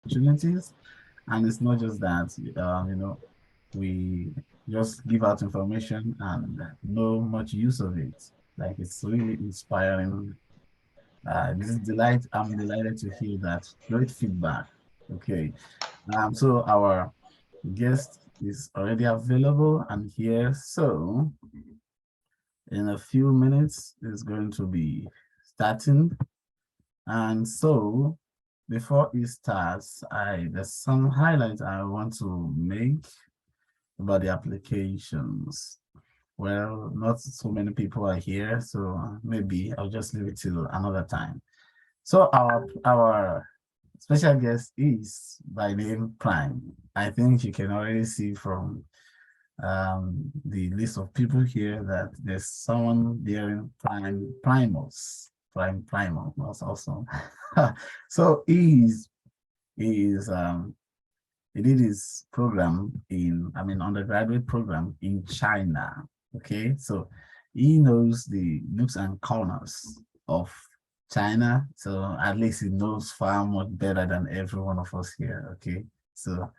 opportunities. And it's not just that, we just give out information and no much use of it. Like it's really inspiring. I'm delighted to hear that. Great feedback. Okay. So our guest is already available and here. So in a few minutes, is going to be starting. And so before it starts, there's some highlights I want to make about the applications. Well, not so many people are here, so maybe I'll just leave it till another time. So our special guest is by name Prime. I think you can already see from the list of people here that there's someone bearing Primal. That's awesome. So he did his program undergraduate program in China. Okay, so he knows the nooks and corners of China. So at least he knows far much better than every one of us here. Okay, so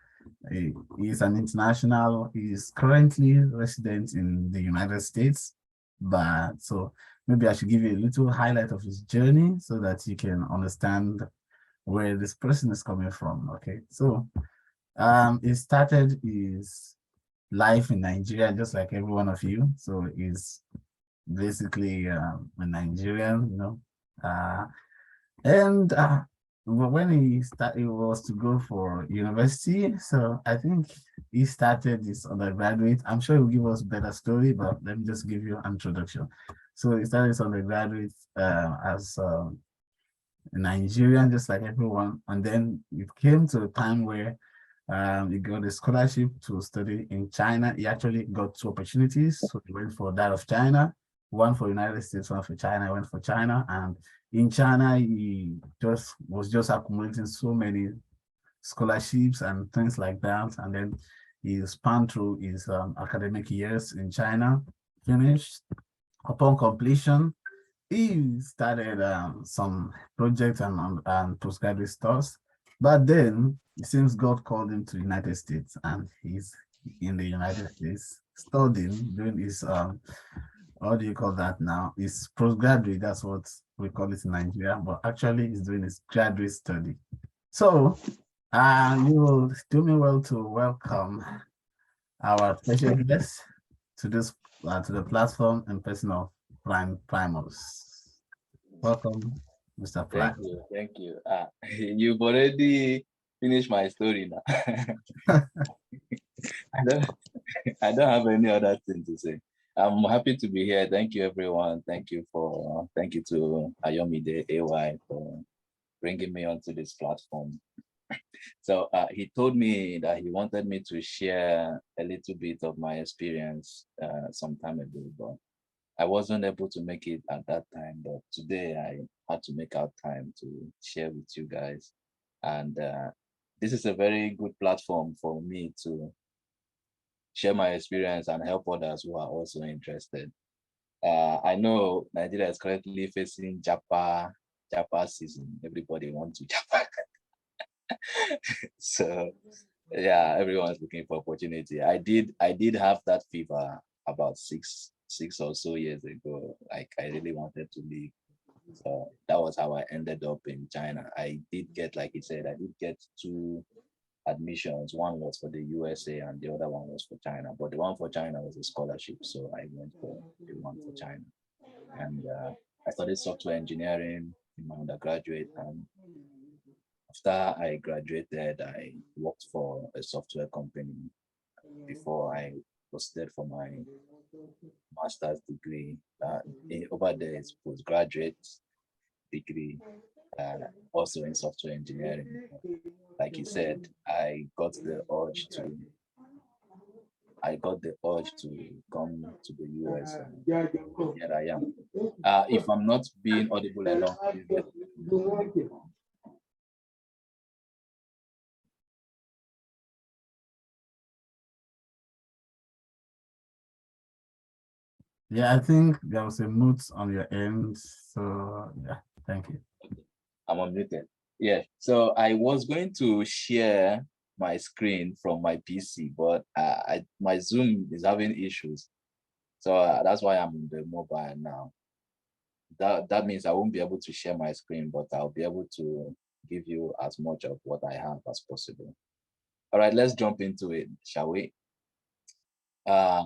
he's an international. He's currently resident in the United States, but so maybe I should give you a little highlight of his journey so that you can understand where this person is coming from. Okay, so he started his life in Nigeria just like every one of you. So he's basically a Nigerian, and when he was to go for university, so I think he started his undergraduate. I'm sure he'll give us better story, but let me just give you an introduction. So he started his undergraduate as a Nigerian, just like everyone, and then it came to a time where he got a scholarship to study in China. He actually got two opportunities, so he went for that of China, one for United States, one for China. I went for China, and in China, he just was just accumulating so many scholarships and things like that. And then he spanned through his academic years in China, finished. Upon completion, he started some projects and postgraduate stuff. But then it seems God called him to the United States, and he's in the United States studying, doing his what do you call that now? His postgraduate, that's what we call it in Nigeria, but actually he's doing his graduate study. So you will do me well to welcome our special guest to this to the platform in person of Primus. Welcome, Mr. Thank Prime. you, thank you. You've already finished my story now. I don't, I don't have any other thing to say. I'm happy to be here. Thank you, everyone. Thank you to Ayomide AY for bringing me onto this platform. So he told me that he wanted me to share a little bit of my experience some time ago, but I wasn't able to make it at that time. But today I had to make out time to share with you guys. And this is a very good platform for me to share my experience and help others who are also interested. I know Nigeria is currently facing Japa season. Everybody wants to Japa. So yeah, everyone's looking for opportunity. I did have that fever about six or so years ago. Like I really wanted to leave. So that was how I ended up in China. I did get, like he said, I did get two admissions. One was for the USA and the other one was for China. But the one for China was a scholarship, so I went for the one for China. And I studied software engineering in my undergraduate, and after I graduated, I worked for a software company before I proceeded for my master's degree. Over there is postgraduate degree, also in software engineering. Like you said, I got the urge to come to the US, and here I am. If I'm not being audible enough, please let me know. Yeah, I think there was a mute on your end. So yeah, thank you. I'm unmuted. Yeah. So I was going to share my screen from my PC, but my Zoom is having issues. So that's why I'm on the mobile now. That means I won't be able to share my screen, but I'll be able to give you as much of what I have as possible. All right, let's jump into it, shall we? Uh,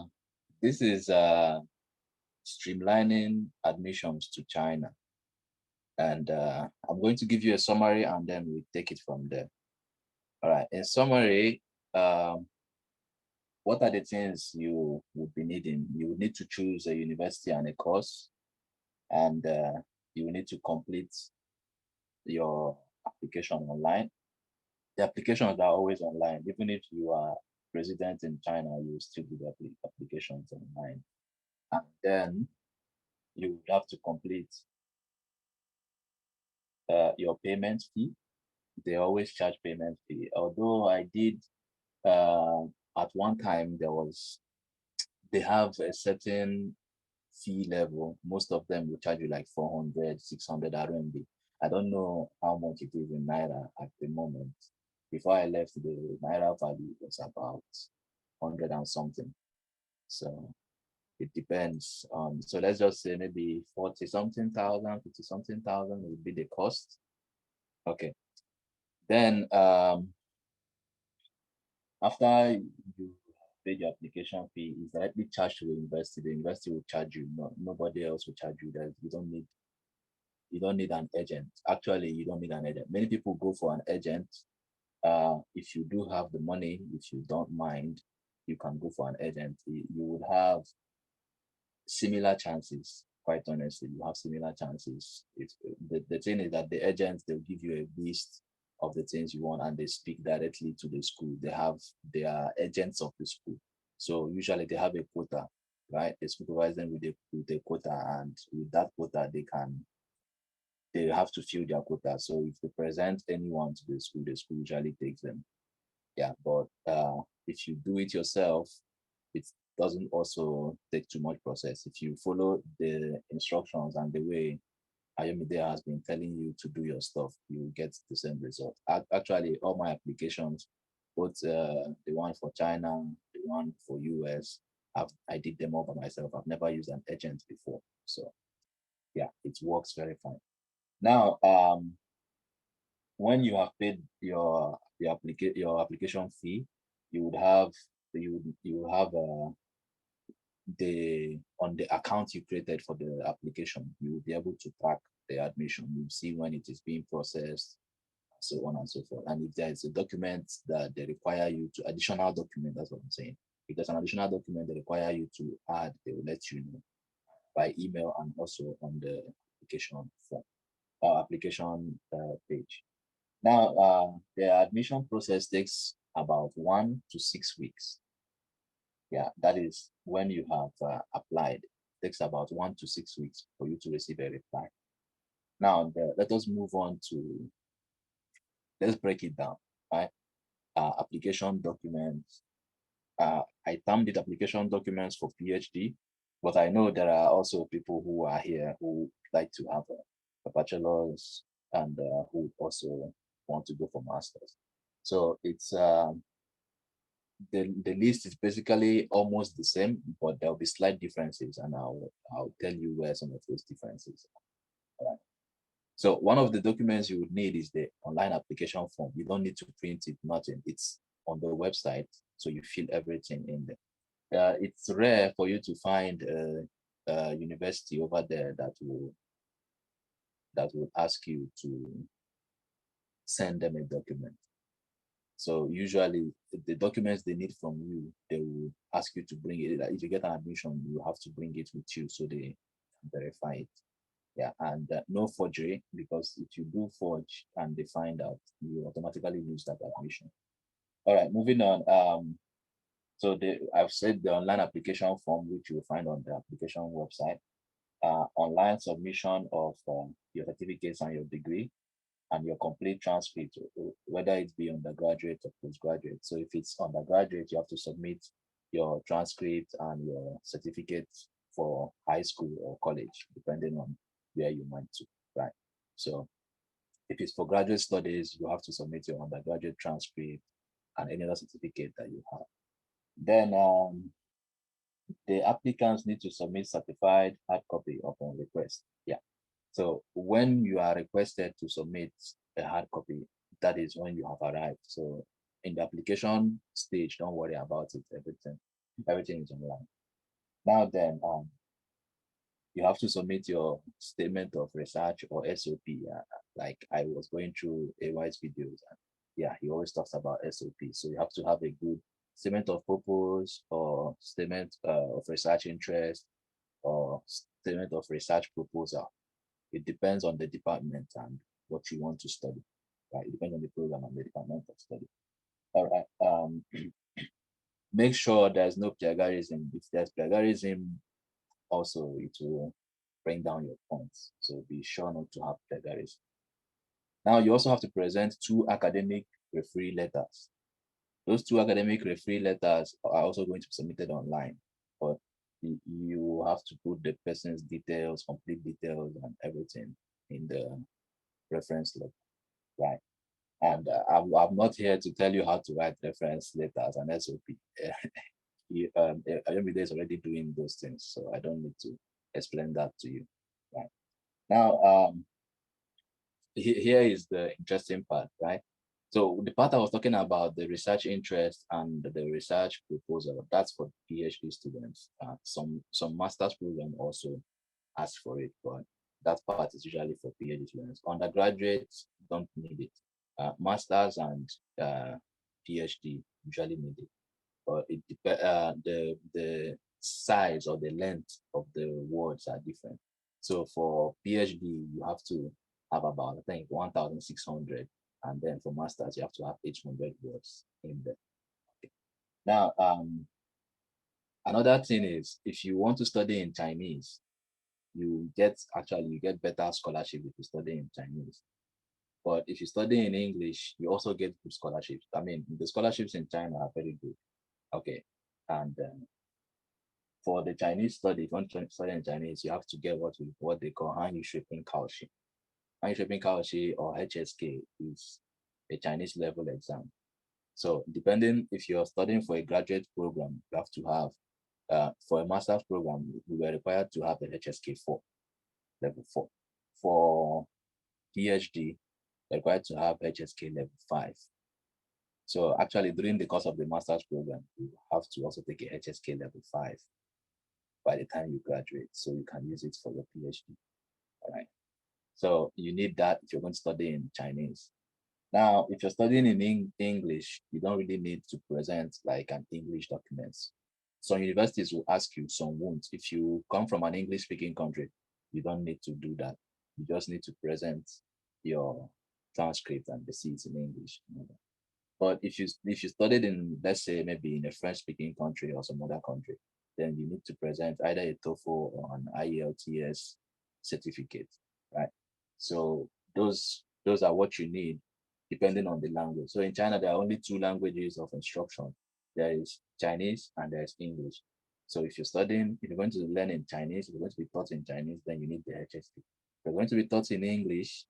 this is streamlining admissions to China. And I'm going to give you a summary and then we take it from there. All right. In summary, um, what are the things you would be needing? You would need to choose a university and a course, and you will need to complete your application online. The applications are always online. Even if you are resident in China, you will still do the applications online. And then you would have to complete your payment fee. They always charge payment fee. Although I did at one time there was they have a certain fee level. Most of them will charge you like 400, 600 RMB. I don't know how much it is in Naira at the moment. Before I left, the Naira value was about 100 and something. So it depends on, so let's just say maybe 40 something thousand, 50 something thousand would be the cost. Okay. Then after you pay your application fee, is directly charged to the university. The university will charge you. No, nobody else will charge you. That you don't need an agent. Actually, you don't need an agent. Many people go for an agent. If you do have the money, if you don't mind, you can go for an agent. You would have similar chances. Quite honestly, you have similar chances. The thing is that the agents, they'll give you a list of the things you want and they speak directly to the school. They are agents of the school. So usually they have a quota, right? They supervise them with a quota, and with that quota they have to fill their quota. So if they present anyone to the school usually takes them. Yeah, but if you do it yourself, it doesn't also take too much process. If you follow the instructions and the way Ayomide has been telling you to do your stuff, you get the same result. Actually, all my applications, both the one for China, the one for US, I did them all by myself. I've never used an agent before. So yeah, it works very fine. Now, when you have paid your application fee, you would have you would have the on the account you created for the application, you will be able to track the admission. You see when it is being processed, so on and so forth. And if there is a document that they require you to additional document, that's what I'm saying. If there's an additional document they require you to add, they will let you know by email and also on the application form, application page. Now, the admission process takes about 1 to 6 weeks. Yeah, that is when you have applied. It takes about 1 to 6 weeks for you to receive a reply. Now, let us move on to, let's break it down, right? Application documents. I termed it application documents for PhD, but I know there are also people who are here who like to have a bachelor's and who also want to go for master's. So it's the list is basically almost the same, but there'll be slight differences, and I'll tell you where some of those differences are. All right. So one of the documents you would need is the online application form. You don't need to print it, nothing. It's on the website, so you fill everything in there. It's rare for you to find a university over there that will ask you to send them a document. So usually the documents they need from you, they will ask you to bring it. Like if you get an admission, you have to bring it with you so they verify it. Yeah, and no forgery, because if you do forge and they find out, you automatically lose that admission. All right, moving on. So I've said the online application form, which you will find on the application website. Online submission of your certificates and your degree, and your complete transcript, whether it be undergraduate or postgraduate. So if it's undergraduate, you have to submit your transcript and your certificate for high school or college, depending on where you went to, right? So If it's for graduate studies, you have to submit your undergraduate transcript and any other certificate that you have. Then the applicants need to submit certified hard copy upon request. Yeah. So when you are requested to submit a hard copy, that is when you have arrived. So in the application stage, don't worry about it. Everything is online. Now then, you have to submit your statement of research or SOP. Like I was going through AY's videos, and yeah, he always talks about SOP. So you have to have a good statement of purpose or statement of research interest or statement of research proposal. It depends on the department and what you want to study. Right, it depends on the program and the department of study. All right. Make sure there's no plagiarism. If there's plagiarism, also it will bring down your points. So be sure not to have plagiarism. Now you also have to present two academic referee letters. Those two academic referee letters are also going to be submitted online, but you have to put the person's details, complete details, and everything in the reference letter, right? And I'm not here to tell you how to write reference letters and SOP. Ayomide is already doing those things, so I don't need to explain that to you. Right now, here is the interesting part, right? So the part I was talking about, the research interest and the research proposal, that's for PhD students. Some master's program also ask for it, but that part is usually for PhD students. Undergraduates don't need it. Masters and PhD usually need it, but the size or the length of the words are different. So for PhD, you have to have about, I think, 1,600, and then for masters, you have to have 800 words in there. Okay. Now, another thing is if you want to study in Chinese, you get better scholarship if you study in Chinese. But if you study in English, you also get good scholarships. I mean, the scholarships in China are very good. Okay, and for the Chinese study, if you want to study in Chinese, you have to get what they call Han Yu Shui Ping Kaoshi. Han Yu Shui Ping Kaoshi or HSK is a Chinese level exam. So depending if you're studying for a graduate program, you have to have for a master's program, we were required to have the HSK 4, level 4. For PhD, you're required to have HSK level 5. So actually, during the course of the master's program, you have to also take a HSK level 5 by the time you graduate, so you can use it for your PhD. All right. So you need that if you're going to study in Chinese. Now, if you're studying in English, you don't really need to present like an English document. Some universities will ask you, some won't. If you come from an English-speaking country, you don't need to do that. You just need to present your transcript and the seats in English. But if you studied in, let's say, maybe in a French-speaking country or some other country, then you need to present either a TOEFL or an IELTS certificate, right? So those are what you need depending on the language. So in China, there are only two languages of instruction. There is Chinese and there is English. So if you're going to learn in Chinese, if you're going to be taught in Chinese, then you need the HSK. If you're going to be taught in English,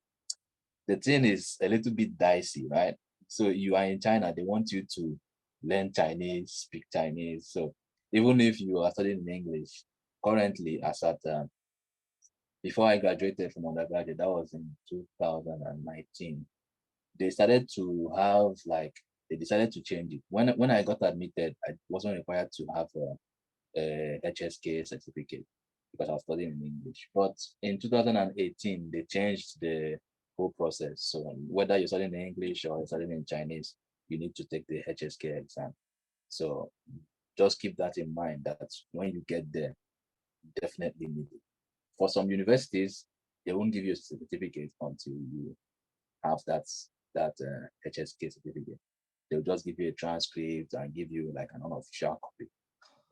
the thing is a little bit dicey, right? So you are in China, they want you to learn Chinese, speak Chinese. So even if you are studying in English, currently, as at before I graduated from undergraduate, that was in 2019. They started to have like they decided to change it. When I got admitted, I wasn't required to have a HSK certificate because I was studying in English. But in 2018, they changed the whole process. So whether you're studying in English or you're studying in Chinese, you need to take the HSK exam. So just keep that in mind that when you get there, you definitely need it. For some universities, they won't give you a certificate until you have that HSK certificate. They'll just give you a transcript and give you like an unofficial copy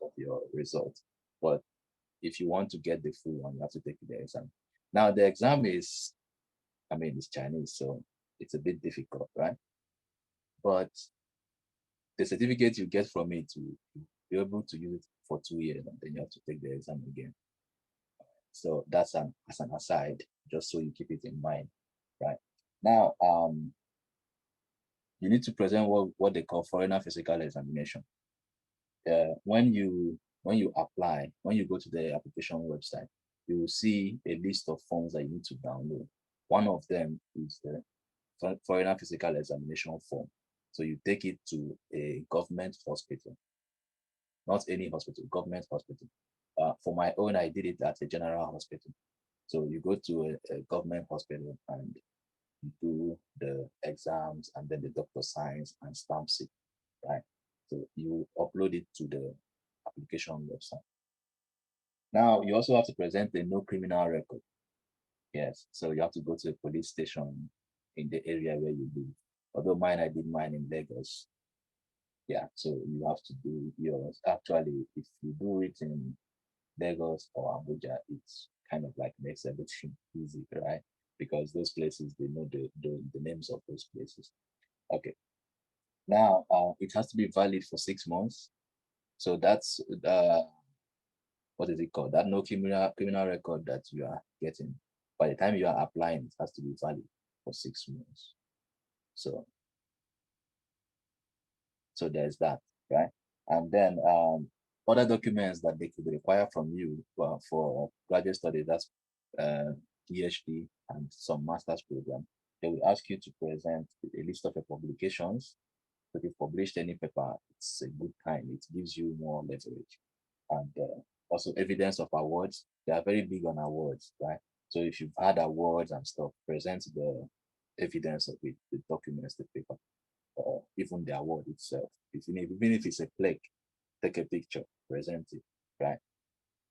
of your result. But if you want to get the full one, you have to take the exam. Now the exam is, I mean, it's Chinese, so it's a bit difficult, right? But the certificate you get from it to be able to use it for 2 years, and then you have to take the exam again. So that's an as an aside, just so you keep it in mind, right? Now, you need to present what they call foreigner physical examination. When you apply, when you go to the application website, you will see a list of forms that you need to download. One of them is the foreigner physical examination form. So you take it to a government hospital, not any hospital, government hospital. For my own, I did it at a general hospital. So you go to a government hospital and you do the exams, and then the doctor signs and stamps it, right? So you upload it to the application website. Now you also have to present a no criminal record. Yes, so you have to go to a police station in the area where you live. Although mine, I did mine in Lagos. Yeah, so you have to do yours. Actually, if you do it in Lagos or Abuja, it's kind of like makes everything easy, right? Because those places, they know the names of those places. Okay. Now, it has to be valid for 6 months. So that's what is it called? That no criminal record that you are getting. By the time you are applying, it has to be valid for 6 months. So there's that, right? And then other documents that they could require from you for graduate studies, that's uh, PhD and some master's program. They will ask you to present a list of your publications. If you've published any paper, it's a good time. It gives you more leverage. And also evidence of awards. They are very big on awards, right? So if you've had awards and stuff, present the evidence of it, the documents, the paper, or even the award itself. Even if it's a plaque, take a picture, present it, right?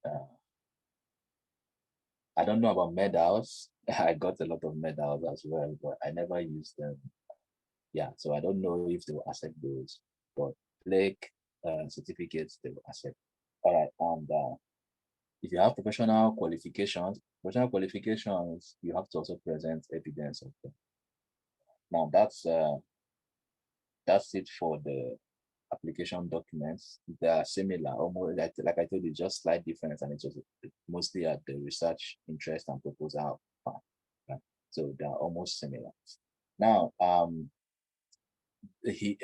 Uh, I don't know about medals. I got a lot of medals as well, but I never used them. Yeah, so I don't know if they will accept those, but plaque certificates they will accept. All right, and if you have professional qualifications, you have to also present evidence of them. Now that's it for the application documents. They are similar, almost like I told you, just slight difference, and it's just mostly at the research interest and proposal part. Right? So they are almost similar. Now, he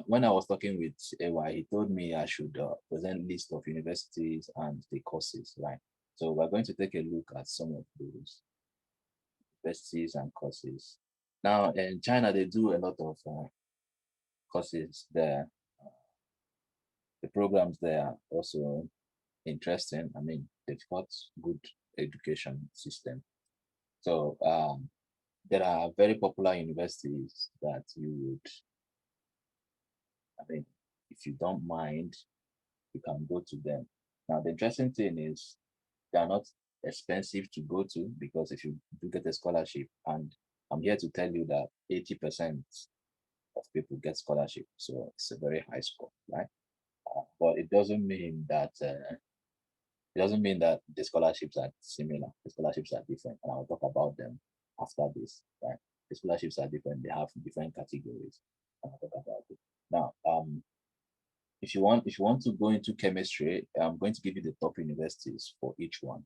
when I was talking with AY, he told me I should present list of universities and the courses, right? So we're going to take a look at some of those universities and courses. Now, in China, they do a lot of courses there. The programs there are also interesting. I mean, they've got good education system. So there are very popular universities that you would, I mean, if you don't mind, you can go to them. Now, the interesting thing is they are not expensive to go to, because if you do get a scholarship, and I'm here to tell you that 80% of people get scholarship, so it's a very high score, right? But it doesn't mean that the scholarships are similar. The scholarships are different, and I'll talk about them after this. Right? The scholarships are different. They have different categories. And I'll talk about it now. If you want to go into chemistry, I'm going to give you the top universities for each one.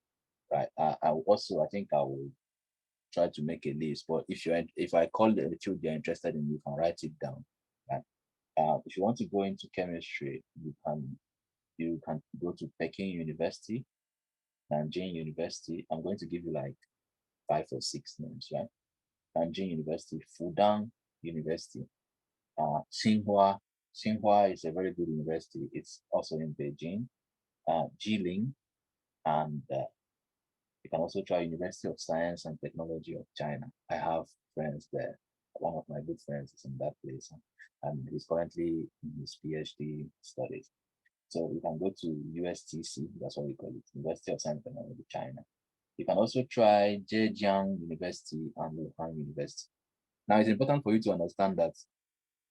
Right? I will also, I think I will try to make a list. But if I call the field you're interested in, you can write it down. Right? If you want to go into chemistry, you can go to Peking University, Nanjing University. I'm going to give you like 5 or 6 names, right? Nanjing University, Fudan University, Tsinghua. Tsinghua is a very good university. It's also in Beijing. Jilin, and you can also try University of Science and Technology of China. I have friends there. One of my good friends is in that place, and he's currently in his PhD studies. So you can go to USTC, that's what we call it, University of Science and Technology, China. You can also try Zhejiang University and Wuhan University. Now, it's important for you to understand that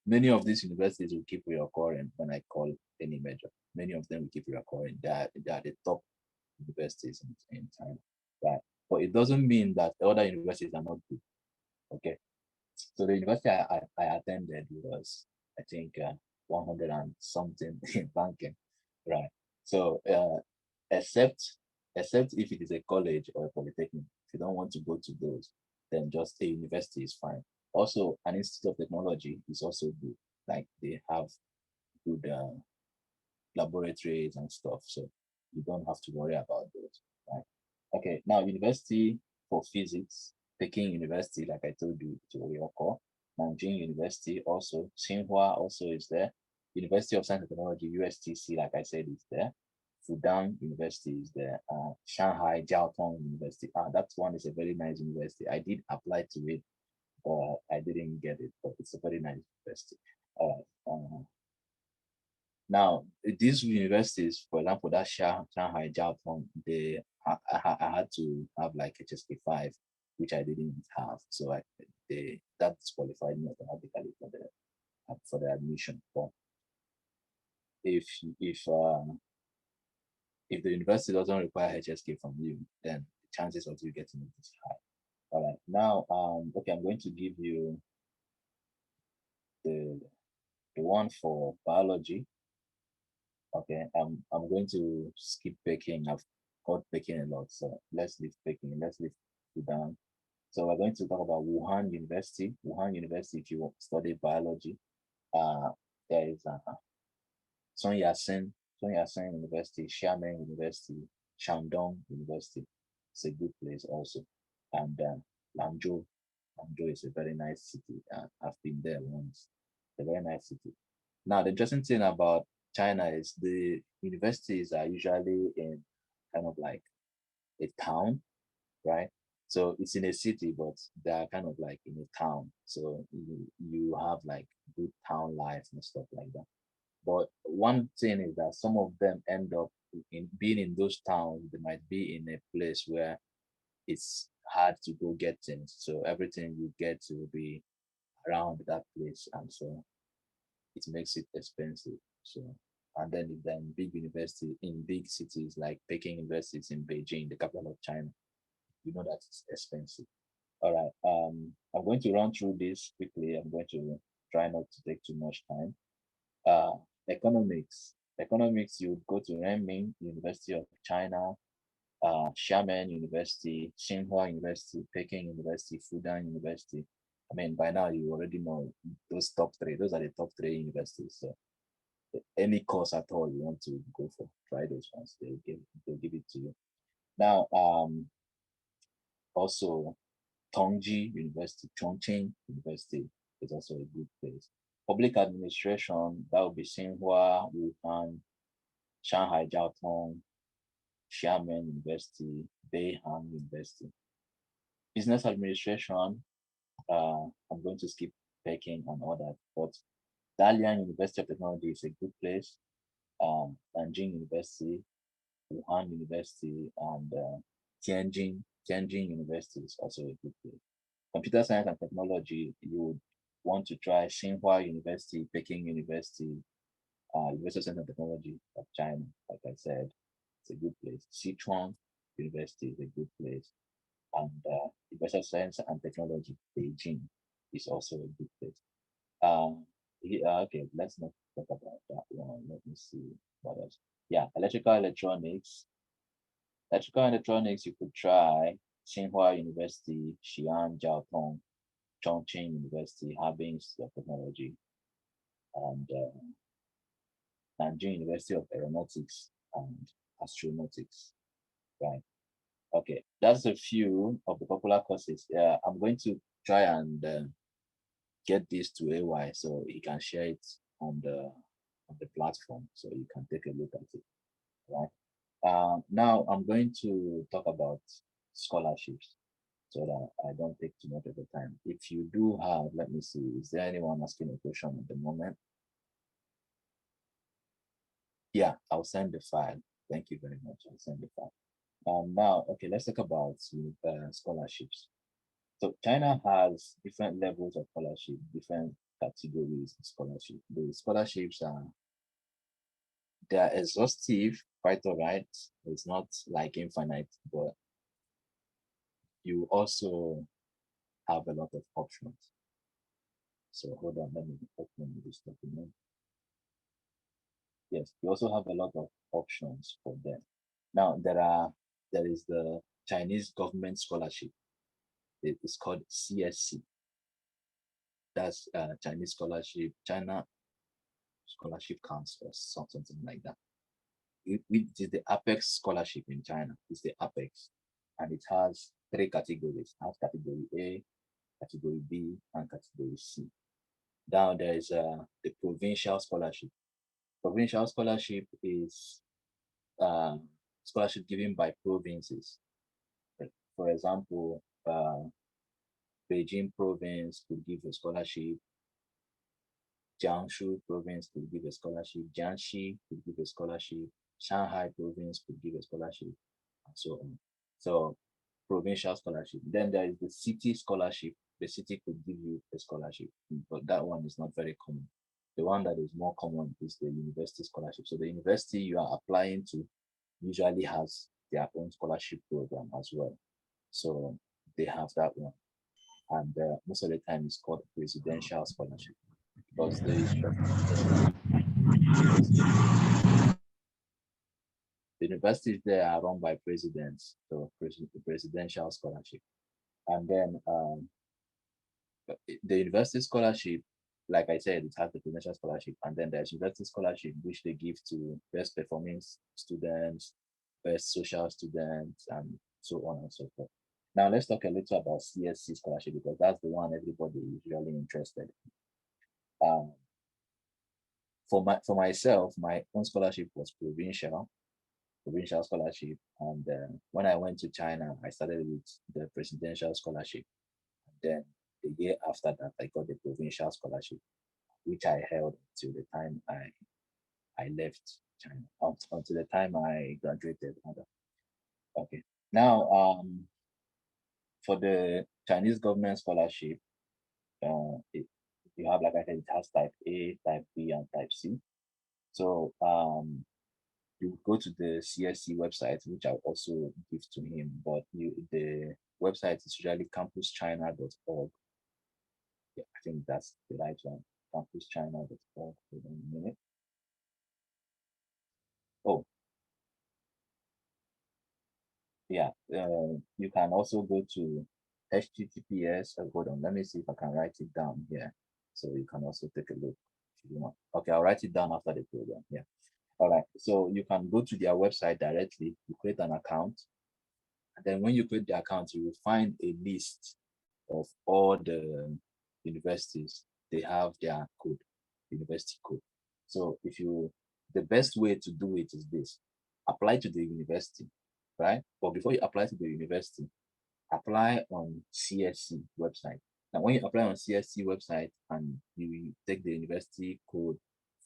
many of these universities will keep reoccurring when I call any major. Many of them will keep reoccurring. They are the top universities in China, right? But it doesn't mean that other universities are not good. Okay. So the university I attended was, I think, 100 and something in banking, right? So except except if it is a college or a polytechnic, if you don't want to go to those, then just a university is fine. Also, an institute of technology is also good. Like they have good laboratories and stuff, so you don't have to worry about those. Right? Okay. Now, university for physics, Peking University, like I told you, to Oyoko, Nanjing University also, Tsinghua also is there. University of Science and Technology, USTC, like I said, is there. Fudan University is there. Shanghai Jiao Tong University. That one is a very nice university. I did apply to it, but I didn't get it. But it's a very nice university. Now, these universities, for example, that Shanghai Jiao Tong, I had to have like HSK5, which I didn't have. So that disqualified me automatically for the admission. But if if uh, if the university doesn't require HSK from you, then the chances of you getting it is high. All right. Now, okay, I'm going to give you the the one for biology. Okay, I'm going to skip baking. I've got baking a lot, so let's leave baking. Let's leave it down. So we're going to talk about Wuhan University. Wuhan University, if you study biology, uh, there is Sun Yat-sen, Sun Yat-sen University, Xiamen University, Shandong University. It's a good place also. And Lanzhou, Lanzhou is a very nice city. I've been there once. It's a very nice city. Now, the interesting thing about China is the universities are usually in kind of like a town, right? So it's in a city, but they're kind of like in a town. So you have like good town life and stuff like that. But one thing is that some of them end up in being in those towns, they might be in a place where it's hard to go get things. So everything you get will be around that place. And so it makes it expensive. So, and then big university in big cities like Peking universities in Beijing, the capital of China, you know that it's expensive. All right. I'm going to run through this quickly. I'm going to try not to take too much time. Uh, economics. Economics, you go to Renmin, University of China, Xiamen University, Tsinghua University, Peking University, Fudan University. I mean, by now you already know those top three. Those are the top three universities. So any course at all you want to go for, try those ones. They'll give it to you. Now, also Tongji University, Chongqing University is also a good place. Public administration, that would be Tsinghua, Wuhan, Shanghai Jiaotong, Xiamen University, Beihang University. Business administration, I'm going to skip Peking and all that, but Dalian University of Technology is a good place. Nanjing University, Wuhan University, and Tianjin University is also a good place. Computer science and technology, you would want to try Tsinghua University, Peking University, University of Science and Technology of China, like I said, it's a good place. Sichuan University is a good place. And University of Science and Technology, Beijing is also a good place. Okay, let's not talk about that one. Let me see what else. Yeah, electrical electronics. Electrical electronics, you could try Tsinghua University, Xi'an Jiaotong, Chongqing University, Harbin Institute of Technology, and Nanjing University of Aeronautics and Astronautics. Right. Okay, that's a few of the popular courses. I'm going to try and get this to AY so he can share it on the platform so you can take a look at it. Right. Now I'm going to talk about scholarships so that I don't take too much of the time. If you do have, let me see, is there anyone asking a question at the moment? Yeah, I'll send the file. Thank you very much. I'll send the file. Now, okay, let's talk about scholarships. So China has different levels of scholarship, different categories of scholarship. The scholarships are they are exhaustive, quite all right. It's not like infinite, but you also have a lot of options. So hold on, let me open this document. Yes, you also have a lot of options for them. Now there is the Chinese government scholarship. It is called CSC. That's Chinese scholarship, China Scholarship Council, or something like that. It is the Apex scholarship in China. It's the Apex, and it has three categories. It has category A, category B, and category C. Now there is the provincial scholarship. Provincial scholarship is scholarship given by provinces. For example, Beijing province could give a scholarship. Jiangsu province could give a scholarship. Jiangxi could give a scholarship. Shanghai province could give a scholarship, and so on. So provincial scholarship. Then there is the city scholarship. The city could give you a scholarship, but that one is not very common. The one that is more common is the university scholarship. So the university you are applying to usually has their own scholarship program as well. So they have that one. And most of the time it's called presidential scholarship because the universities there are run by presidents, so presidential scholarship. And then the university scholarship, like I said, it has the presidential scholarship, and then there's university scholarship which they give to best performing students, best social students, and so on and so forth. Now let's talk a little about CSC scholarship because that's the one everybody is really interested in. For myself, my own scholarship was provincial scholarship, and when I went to China, I started with the presidential scholarship. Then the year after that, I got the provincial scholarship, which I held till the time I left China, until the time I graduated. Okay. Now, for the Chinese government scholarship, you have, like I said, it has type A, type B, and type C. So you go to the CSC website, which I'll also give to him, but the website is usually campuschina.org. Yeah, I think that's the right one. Campuschina.org. Hold on a minute. Oh, yeah. You can also go to HTTPS. Hold on, let me see if I can write it down here. So you can also take a look if you want. Okay, I'll write it down after the program. Yeah. All right. So you can go to their website directly, you create an account, and then when you create the account, you will find a list of all the universities. They have their code, university code. So the best way to do it is this: apply to the university, right? But before you apply to the university, apply on CSC website. Now, when you apply on CSC website and you take the university code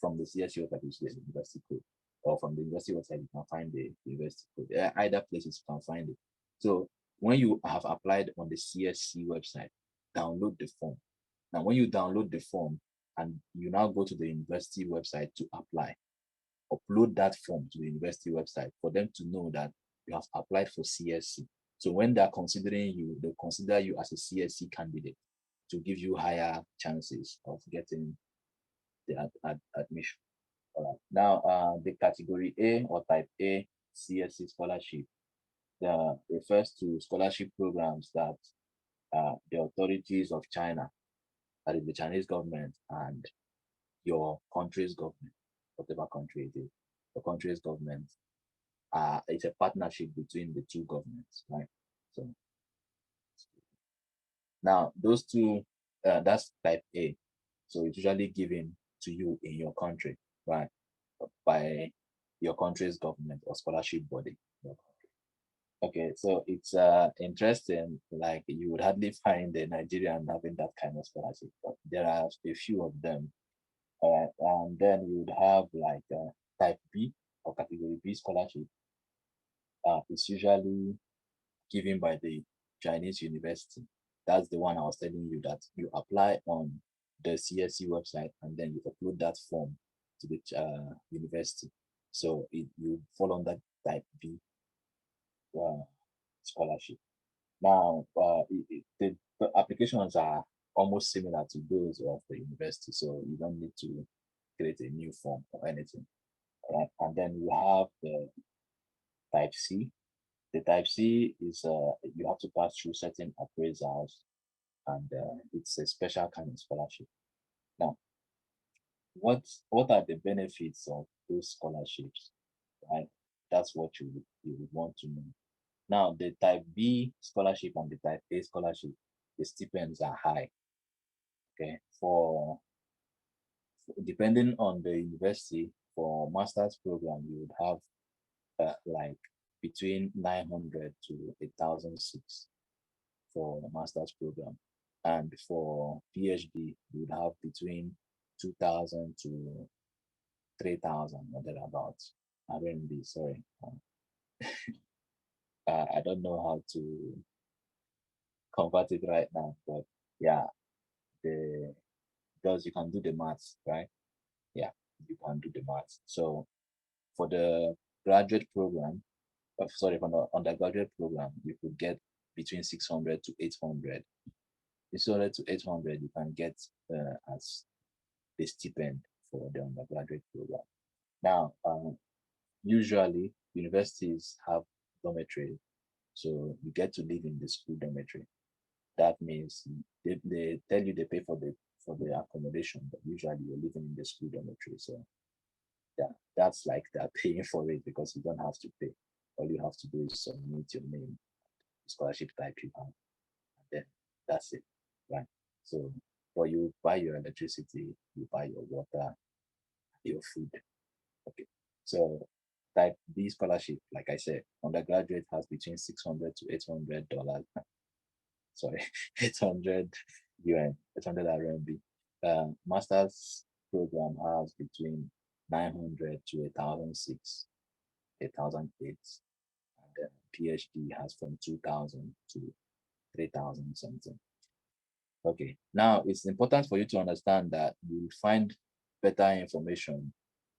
from the CSC website, which is the university code, or from the university website, you can find the university code. Either places you can find it. So when you have applied on the CSC website, download the form. Now, when you download the form and you now go to the university website to apply, upload that form to the university website for them to know that you have applied for CSC. So when they're considering you, they'll consider you as a CSC candidate to give you higher chances of getting the admission. Now, the category A or type A CSC scholarship refers to scholarship programs that the authorities of China, that is the Chinese government, and your country's government, whatever country it is, the country's government, it's a partnership between the two governments, right? So now those two, that's type A. So it's usually given to you in your country, right? By your country's government or scholarship body. Okay, so it's interesting. Like you would hardly find a Nigerian having that kind of scholarship, but there are a few of them. And then you would have like type B or category B scholarship. It's usually given by the Chinese university. That's the one I was telling you that you apply on the CSC website and then you upload that form to the university. So you fall under type B uh, scholarship. Now, the applications are almost similar to those of the university, so you don't need to create a new form or anything. Right? And then you have the type C. The type C is you have to pass through certain appraisals and it's a special kind of scholarship. Now, what are the benefits of those scholarships? Right, that's what you would want to know. Now, the type B scholarship and the type A scholarship, the stipends are high. Okay, depending on the university, for master's program, you would have like between 900 to 1,006 for master's program, and for PhD, you would have between 2,000 to 3,000 or thereabouts. RMB, sorry. I don't know how to convert it right now, but yeah, the because you can do the maths, right? Yeah, you can do the maths. So for the graduate program, sorry, for the undergraduate program, you could get between 600 to 800. 600 to 800, you can get as the stipend for the undergraduate program. Now, usually universities have dormitory, so you get to live in the school dormitory. That means they tell you they pay for the accommodation, but usually you're living in the school dormitory. So that's like they're paying for it because you don't have to pay. All you have to do is submit your name, scholarship type you have, and then that's it. Right. So for you buy your electricity, you buy your water, your food. Okay. So type B scholarship, like I said, undergraduate has between 600 to $800. Sorry, 800 UN, 800 RMB. Master's program has between 900 to 1,006, 1,008. And then PhD has from 2,000 to 3,000 something. Okay, now it's important for you to understand that you will find better information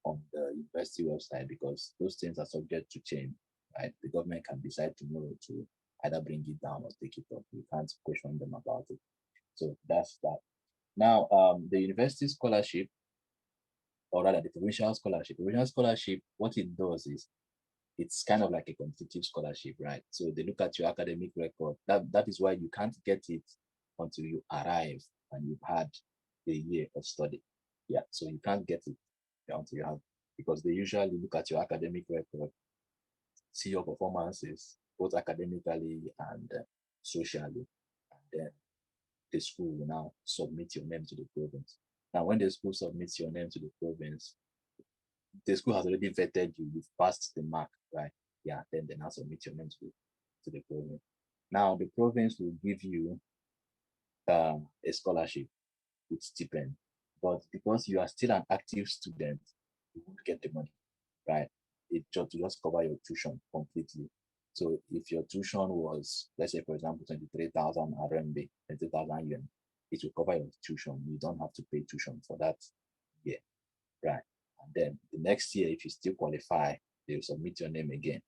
on the university website because those things are subject to change, right? The government can decide tomorrow to either bring it down or take it up. You can't question them about it. So that's that. Now, the university scholarship, or rather the provincial scholarship, what it does is it's kind of like a competitive scholarship, right? So they look at your academic record. That is why you can't get it until you arrive and you've had a year of study. Yeah, so you can't get it until you have because they usually look at your academic record, see your performances both academically and socially, and then the school will now submit your name to the province. Now, when the school submits your name to the province, the school has already vetted you, you've passed the mark, right? Yeah, then they now submit your name to the province. Now, the province will give you a scholarship with stipend, but because you are still an active student, you won't get the money, right? It just to just cover your tuition completely. So if your tuition was, let's say, for example, 23,000 RMB, 20,000 yuan, it will cover your tuition. You don't have to pay tuition for that year, right? And then the next year, if you still qualify, they'll submit your name again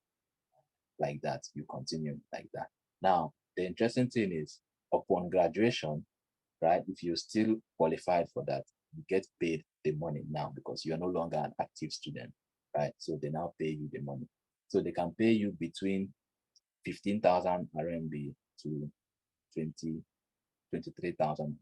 like that. You continue like that. Now, the interesting thing is upon graduation, right? If you're still qualified for that, you get paid the money now because you're no longer an active student, right? So they now pay you the money. So they can pay you between 15,000 RMB to 20, 23,000.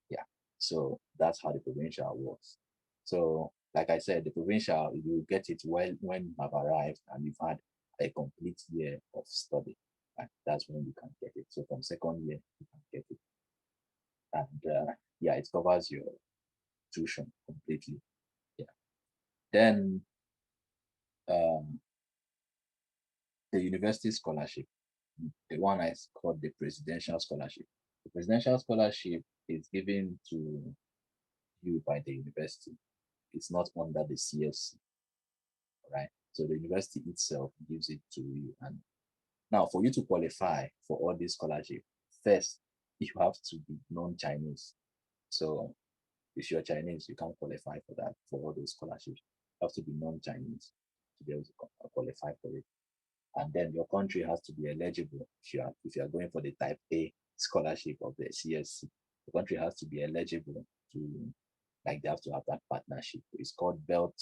Yeah. So that's how the provincial works. So, like I said, the provincial, you get it well when you have arrived and you've had a complete year of study. And that's when you can get it. So from second year, you can get it. And yeah, it covers your tuition completely. Yeah. Then um, the university scholarship, the one I called the presidential scholarship. The presidential scholarship is given to you by the university. It's not under the CSC, right? So the university itself gives it to you. And now for you to qualify for all these scholarship, first you have to be non-Chinese. So if you're Chinese, you can't qualify for that for all those scholarships. You have to be non-Chinese to be able to qualify for it. And then your country has to be eligible if you are going for the type A scholarship of the CSC. The country has to be eligible to like they have to have that partnership. It's called Belt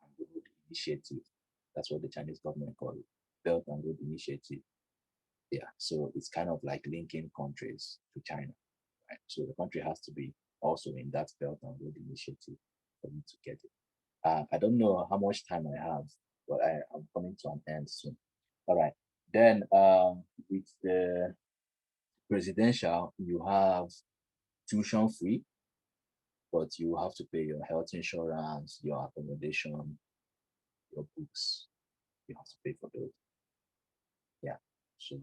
and Road Initiative. That's what the Chinese government call it. Belt and Road Initiative. Yeah, so it's kind of like linking countries to China, right? So the country has to be also in that Belt and Road Initiative for me to get it. I don't know how much time I have, but I'm coming to an end soon. All right. Then with the presidential, you have tuition free, but you have to pay your health insurance, your accommodation, your books. You have to pay for those. Yeah. So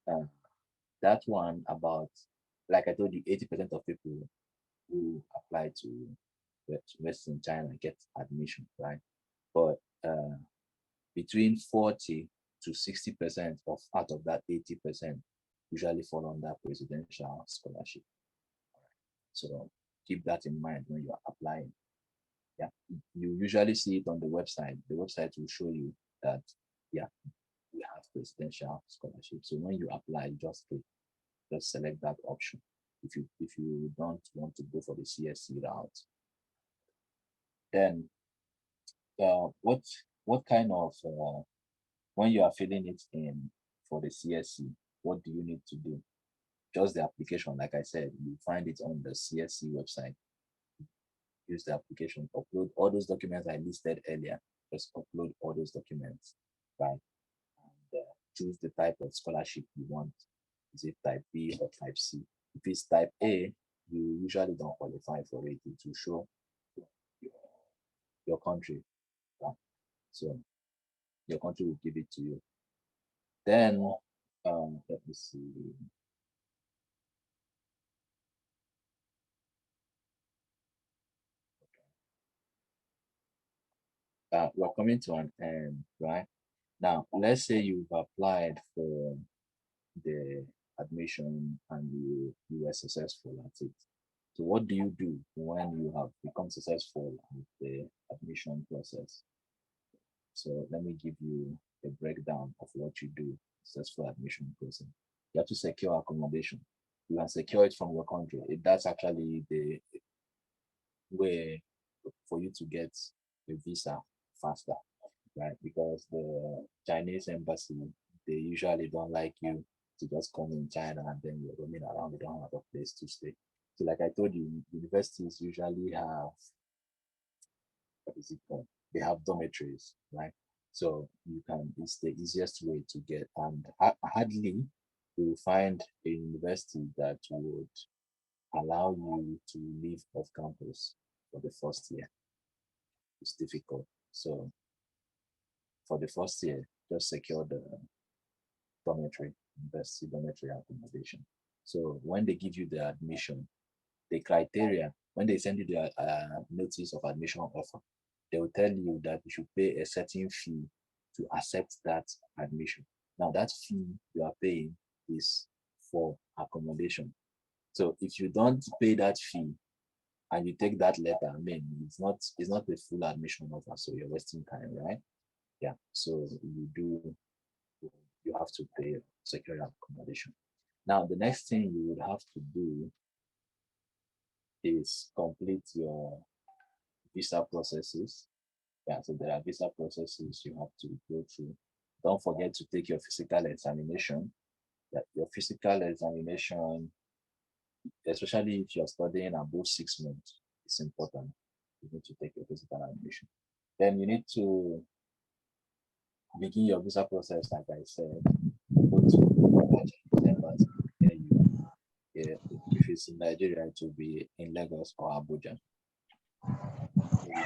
uh, that one about, like I told you, 80% of people who apply to invest in China get admission, right? But between 40 to 60% of out of that 80% usually fall under presidential scholarship. So keep that in mind when you are applying. Yeah, you usually see it on the website. The website will show you that, yeah, we have presidential scholarship. So when you apply, just select that option. If you don't want to go for the CSC route, then what kind of when you are filling it in for the CSC, what do you need to do? Just the application, like I said, you find it on the CSC website. Use the application, upload all those documents I listed earlier. Just upload all those documents, right? And choose the type of scholarship you want. Is it type B or type C? If it's type A, you usually don't qualify for it. It will show your, your country, right? So your country will give it to you. Then, let me see. We're coming to an end, right? Now, let's say you've applied for the admission and you were successful at it. So what do you do when you have become successful with the admission process? So let me give you a breakdown of what you do successful admission process. You have to secure accommodation. You can secure it from your country. That's actually the way for you to get a visa faster, right? Because the Chinese embassy, they usually don't like you to just come in China and then you're roaming around, they don't have a place to stay. So like I told you, universities usually have, what is it called? They have dormitories, right? So you can, it's the easiest way to get, and hardly you will find a university that would allow you to live off campus for the first year. It's difficult. So for the first year, just secure the dormitory, university dormitory accommodation. So when they give you the admission, the criteria, when they send you the notice of admission offer, they will tell you that you should pay a certain fee to accept that admission. Now that fee you are paying is for accommodation. So if you don't pay that fee and you take that letter, I mean, it's not a full admission offer, so you're wasting time, right? Yeah. So you have to pay secure accommodation. Now the next thing you would have to do is complete your visa processes. Yeah, so there are visa processes you have to go through. Don't forget to take your physical examination. That your physical examination, especially if you're studying above 6 months, it's important. You need to take your physical examination. Then you need to begin your visa process, like I said. Go to the embassy near you. Yeah, if it's in Nigeria, it will be in Lagos or Abuja. So you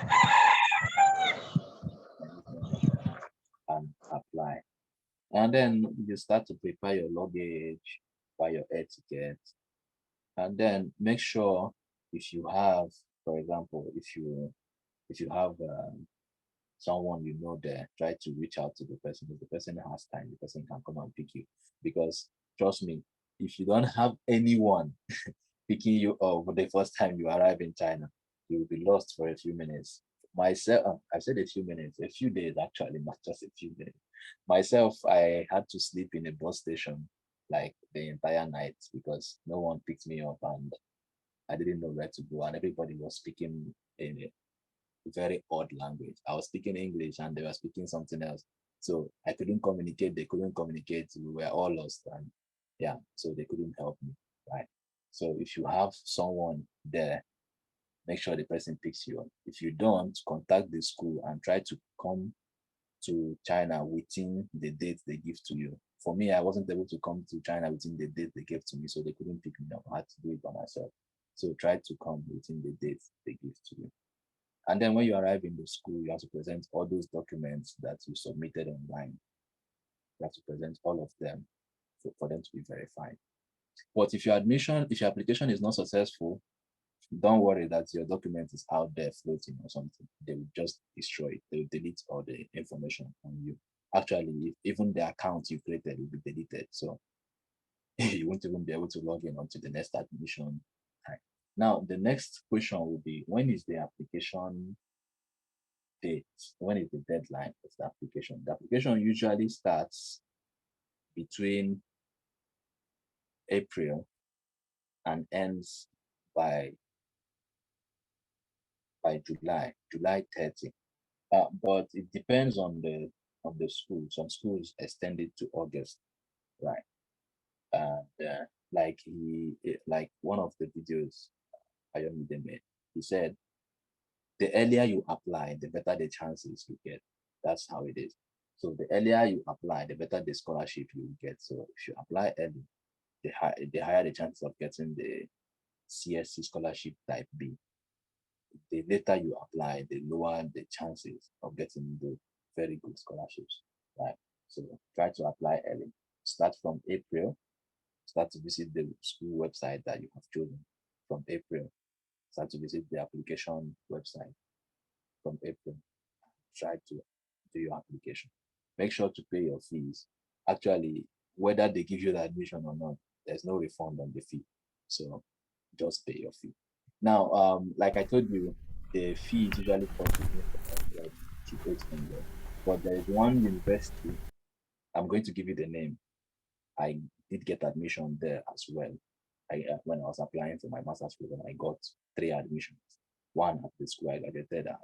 can apply. And then you start to prepare your luggage, buy your air ticket, and then make sure if you have, for example, if you have someone you know there, try to reach out to the person. If the person has time, the person can come and pick you. Because trust me, if you don't have anyone picking you up the first time you arrive in China, you will be lost for a few minutes. Myself, I said a few minutes, a few days actually, not just a few minutes. Myself, I had to sleep in a bus station like the entire night because no one picked me up and I didn't know where to go, and everybody was speaking in a very odd language. I was speaking English and they were speaking something else. So I couldn't communicate, they couldn't communicate, we were all lost, and yeah, so they couldn't help me, right? So if you have someone there, make sure the person picks you up. If you don't, contact the school and try to come to China within the date they give to you. For me, I wasn't able to come to China within the date they gave to me, so they couldn't pick me up. I had to do it by myself. So try to come within the date they give to you. And then when you arrive in the school, you have to present all those documents that you submitted online. You have to present all of them for them to be verified. But if your application is not successful, don't worry that your document is out there floating or something. They will just destroy it. They will delete all the information on you. Actually, even the account you created will be deleted. So you won't even be able to log in onto the next admission time. Now, the next question will be, when is the application date? When is the deadline of the application? The application usually starts between April and ends by July 30. But it depends on the school. Some schools extend it to August, right? And like one of the videos Ayomide made, he said the earlier you apply, the better the chances you get. That's how it is. So the earlier you apply, the better the scholarship you will get. So if you apply early, the higher the chances of getting the CSC scholarship type B. The later you apply, the lower the chances of getting the very good scholarships, right? So try to apply early. Start from April. Start to visit the school website that you have chosen from April. Start to visit the application website from April. Try to do your application. Make sure to pay your fees. Actually, whether they give you the admission or not, there's no refund on the fee. So just pay your fee. Now, like I told you, the fee is usually cost between 400 to 800. But there is one university, I'm going to give you the name. I did get admission there as well. When I was applying for my master's program, I got three admissions. One at the school I graduated at,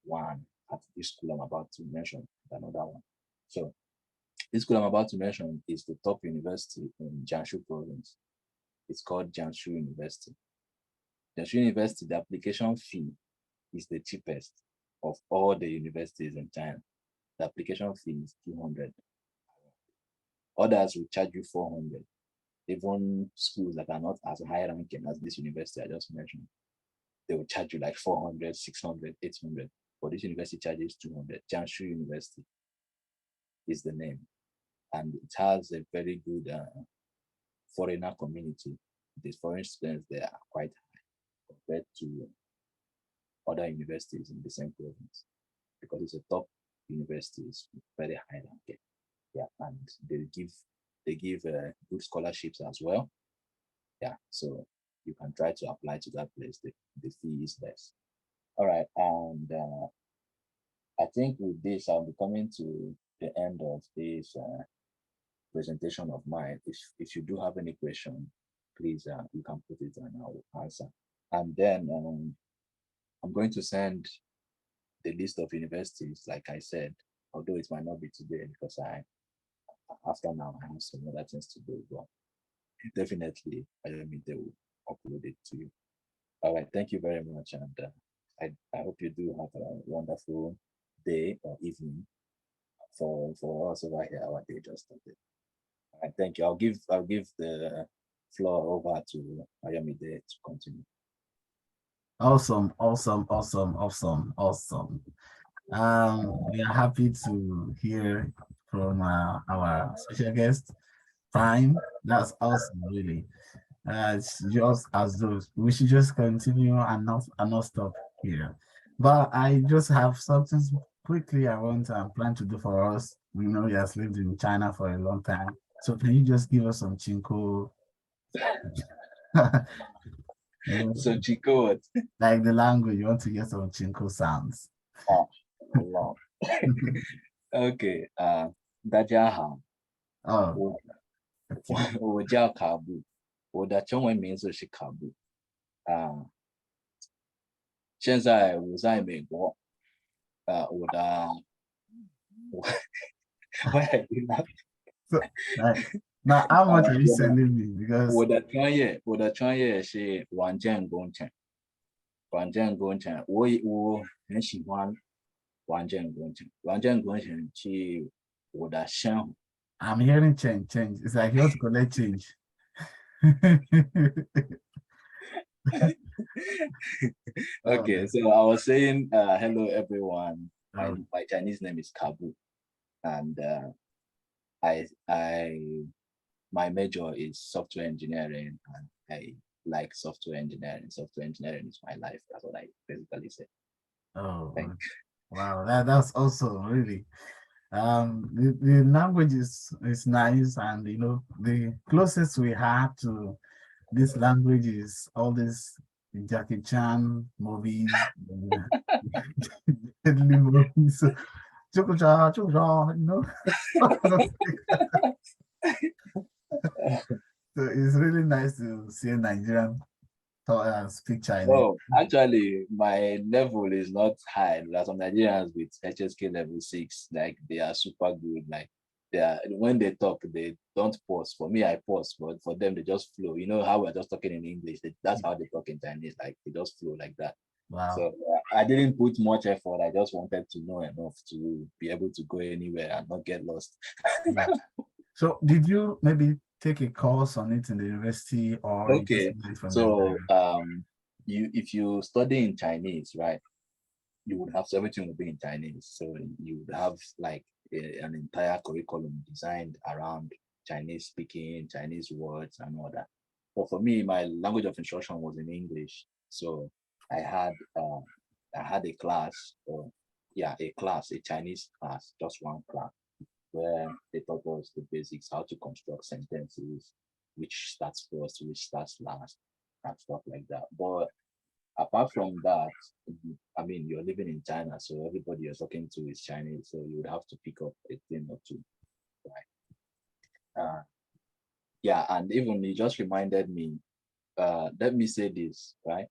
one at this school I'm about to mention, and another one. So this school I'm about to mention is the top university in Jiangsu province. It's called Jiangsu University. Jiangsu University, the application fee is the cheapest of all the universities in China. The application fee is 200. Others will charge you 400. Even schools that are not as high ranking as this university I just mentioned, they will charge you like 400, 600, 800. But this university charges 200. Jiangsu University is the name. And it has a very good foreigner community. The foreign students there are quite high compared to other universities in the same province because it's a top university. It's very high ranking. Yeah, and they give good scholarships as well. Yeah, so you can try to apply to that place. The fee is less. All right, and I think with this, I'll be coming to the end of this presentation of mine. If you do have any question, please you can put it and I'll answer. And then I'm going to send the list of universities, like I said, although it might not be today because I after now I have some other things to do, but definitely I mean they will upload it to you. All right, thank you very much, and I hope you do have a wonderful day or evening for us over here. Our day just started. All right, thank you. I'll give the floor over to Ayomide to continue. Awesome, awesome, awesome, awesome, awesome. We are happy to hear from our special guest, Prime. That's awesome, really. It's just as those we should just continue and not stop here. But I just have something quickly I want and plan to do for us. We know he has lived in China for a long time. So can you just give us some chinko, you know, So Chico, like the language, you want to get some chinko sounds. oh, long. Okay, Dajaha, 哦 我 OK，我叫卡布，我的中文名字是卡布啊。现在我在美国，我的 Why are you laughing? So, like, now how much are you Yeah. sending me? Because 我的专业是软件工程，我很喜欢软件工程是我的生活。I'm hearing change, change. It's like you want to collect change. Oh, Okay, so I was saying, hello everyone. My oh, my Chinese name is Kabu, and I my major is software engineering, and I like software engineering. Software engineering is my life. That's what I basically say. Thank oh, wow, that's also really the language is nice, and the closest we had to this language is all these Jackie Chan movies, deadly movies. So, Chokocha, Chokocha. So it's really nice to see a Nigerian speak Chinese. Oh, actually, my level is not high. There are some Nigerians with HSK level 6, like they are super good. Like they are when they talk, they don't pause. For me, I pause, but for them, they just flow. You know how we're just talking in English. That's how they talk in Chinese. Like they just flow like that. So Wow. I didn't put much effort. I just wanted to know enough to be able to go anywhere and not get lost. Yeah. So did you maybe take a course on it in the university, or you just Okay, learned it from your so parents? you if you study in Chinese, right? You would have everything would be in Chinese. So you would have like an entire curriculum designed around Chinese speaking, Chinese words, and all that. But for me, my language of instruction was in English. So I had uh, I had a class, or yeah, a class, a Chinese class, just one class, where they taught us the basics, how to construct sentences, which starts first, which starts last, and stuff like that. But apart from that, I mean, you're living in China, so everybody you're talking to is Chinese, so you would have to pick up a thing or two, right? Yeah, and even you just reminded me, let me say this, right?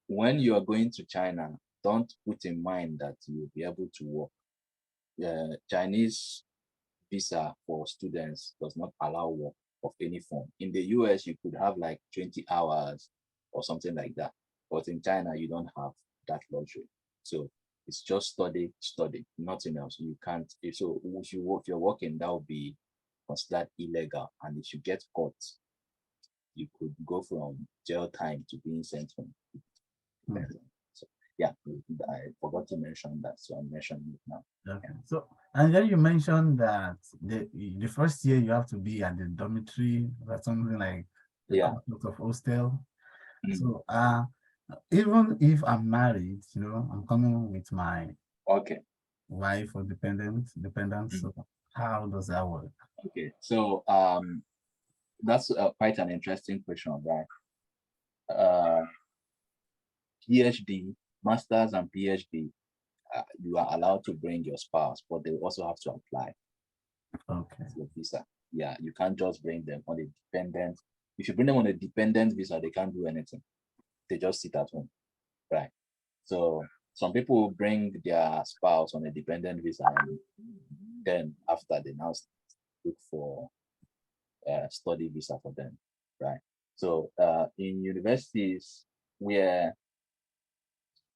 When you are going to China, don't put in mind that you'll be able to work. Chinese visa for students does not allow work of any form. In the US, you could have like 20 hours or something like that. But in China, you don't have that luxury. So it's just study, study, nothing else. You can't, if you're working, that would be considered illegal. And if you get caught, you could go from jail time to being sent home. Hmm. So yeah, I forgot to mention that. So I'm mentioning it now. Okay. Yeah. So, and then you mentioned that the first year you have to be at the dormitory or something like the Yeah. concept of hostel. Mm. So, even if I'm married, I'm coming with my Okay. wife or dependent. Mm. So, how does that work? Okay. So that's quite an interesting question, right? Uh, PhD, masters and PhD, you are allowed to bring your spouse, but they also have to apply Okay. for visa. Yeah, you can't just bring them on a dependent. If you bring them on a dependent visa, they can't do anything. They just sit at home, right? So some people bring their spouse on a dependent visa, and then after they now look for study visa for them, right? So in universities where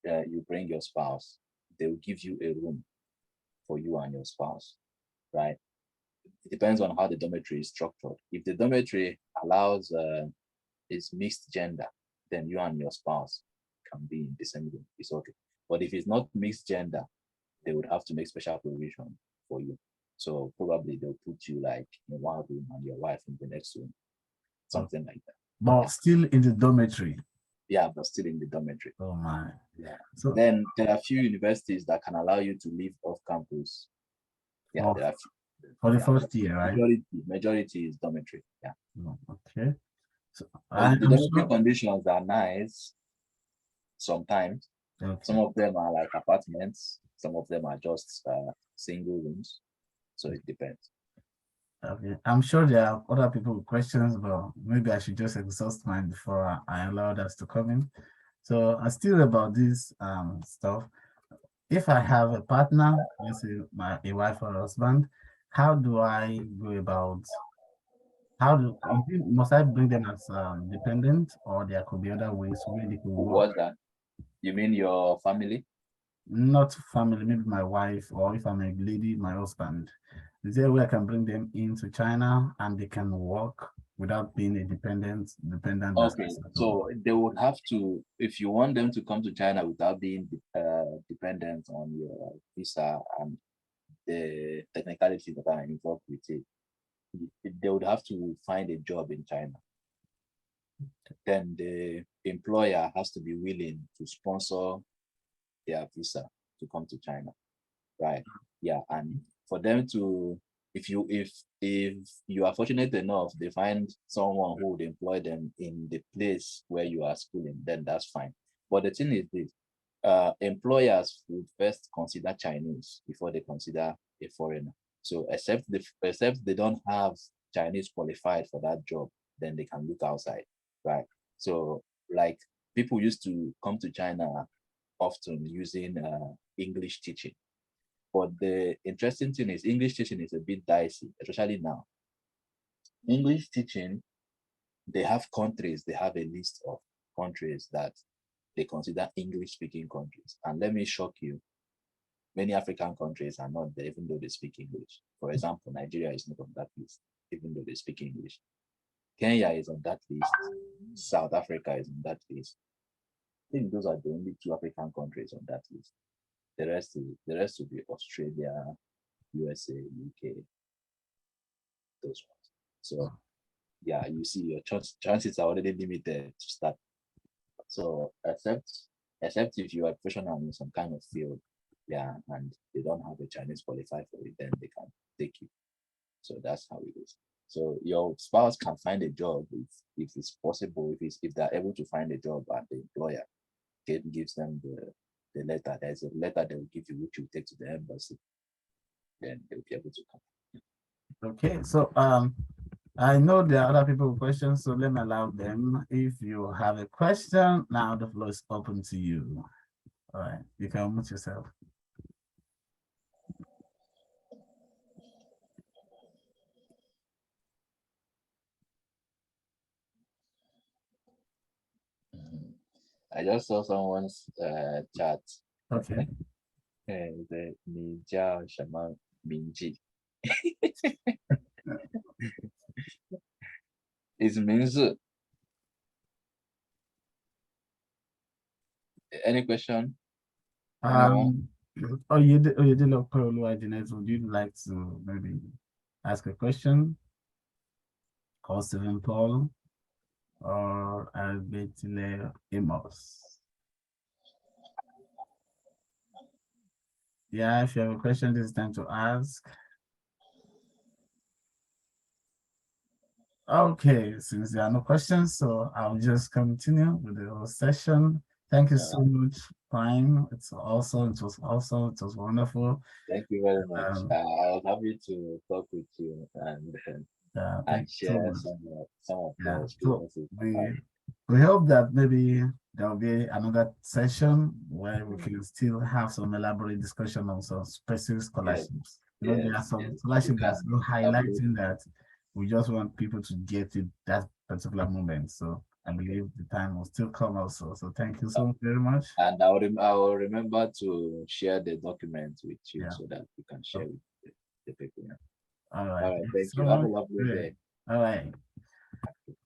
you bring your spouse, they will give you a room for you and your spouse, right? It depends on how the dormitory is structured. If the dormitory allows is mixed gender, then you and your spouse can be in the same room. It's okay. But if it's not mixed gender, they would have to make special provision for you. So probably they'll put you like in one room and your wife in the next room, Oh, something like that. but Yeah. still in the dormitory. Yeah, but still in the dormitory. Oh my. Yeah. So, Then there are a few universities that can allow you to live off campus. Yeah, oh, there are for the yeah, but first year, right? majority is dormitory. Yeah. Oh, okay. So, But the I'm dormitory sure. conditions are nice sometimes. Okay. Some of them are like apartments, some of them are just single rooms. So it depends. Okay. I'm sure there are other people with questions, but maybe I should just exhaust mine before I allow others to come in. So, still about this stuff. If I have a partner, let's say a wife or a husband, how do I go about, must I bring them as dependent, or there could be other ways where they could work? What's that? You mean your family? Not family, maybe my wife, or if I'm a lady, my husband. Is there a way I can bring them into China and they can work without being a dependent that's Okay, settled? so they would have to, if you want them to come to China without being dependent on your visa and the technicalities that are involved with it, they would have to find a job in China. Then the employer has to be willing to sponsor their visa to come to China, right? Yeah, and for them to, if you are fortunate enough, they find someone who would employ them in the place where you are schooling, then that's fine. But the thing is this, employers would first consider Chinese before they consider a foreigner. So except they don't have Chinese qualified for that job, then they can look outside, right? So like people used to come to China often using English teaching. But the interesting thing is English teaching is a bit dicey, especially now. English teaching, they have a list of countries that they consider English speaking countries. And let me shock you, many African countries are not there, even though they speak English. For example, Nigeria is not on that list, even though they speak English. Kenya is on that list. South Africa is on that list. I think those are the only two African countries on that list. The rest will be Australia, USA, UK, those ones. So yeah, you see your chances are already limited to start. So except if you are professional in some kind of field, yeah, and they don't have a Chinese qualified for it, then they can take you. So that's how it is. So your spouse can find a job if it's possible, if they're able to find a job and the employer gives them the letter. There's a letter they will give you which you take to the embassy, then they'll be able to come. Okay, so I know there are other people with questions, so let me allow them. If you have a question, now the floor is open to you. All right, you can unmute yourself. Mhm. I just saw someone's chat. Okay. The 你叫什么名字? It's 名字. Any question? Anyone? Um, you did not call Oluwajenet. Would you like to maybe ask a question? Call Stephen Paul or Albetile Amos? Yeah, if you have a question, this is time to ask. Okay, since there are no questions, so I'll just continue with the whole session. Thank you so much, Prime. It was wonderful. Thank you very much. Um, I was happy to talk with you Thank and you so share much. some of Yeah, the so experiences I had. we hope that maybe there will be another session where we Mm. can still have some elaborate discussion on some specific Yes, scholarships. You know, there are yes, some yes. We scholarships can that's not absolutely. highlighting that we just want people to get it that particular moment. So I believe the time will still come also. So thank you so very much. And I will remember to share the document with you Yeah. so that you can share So, with the people. all right. All right. Thank you Thank so you. Have a much. lovely Great. day. All right.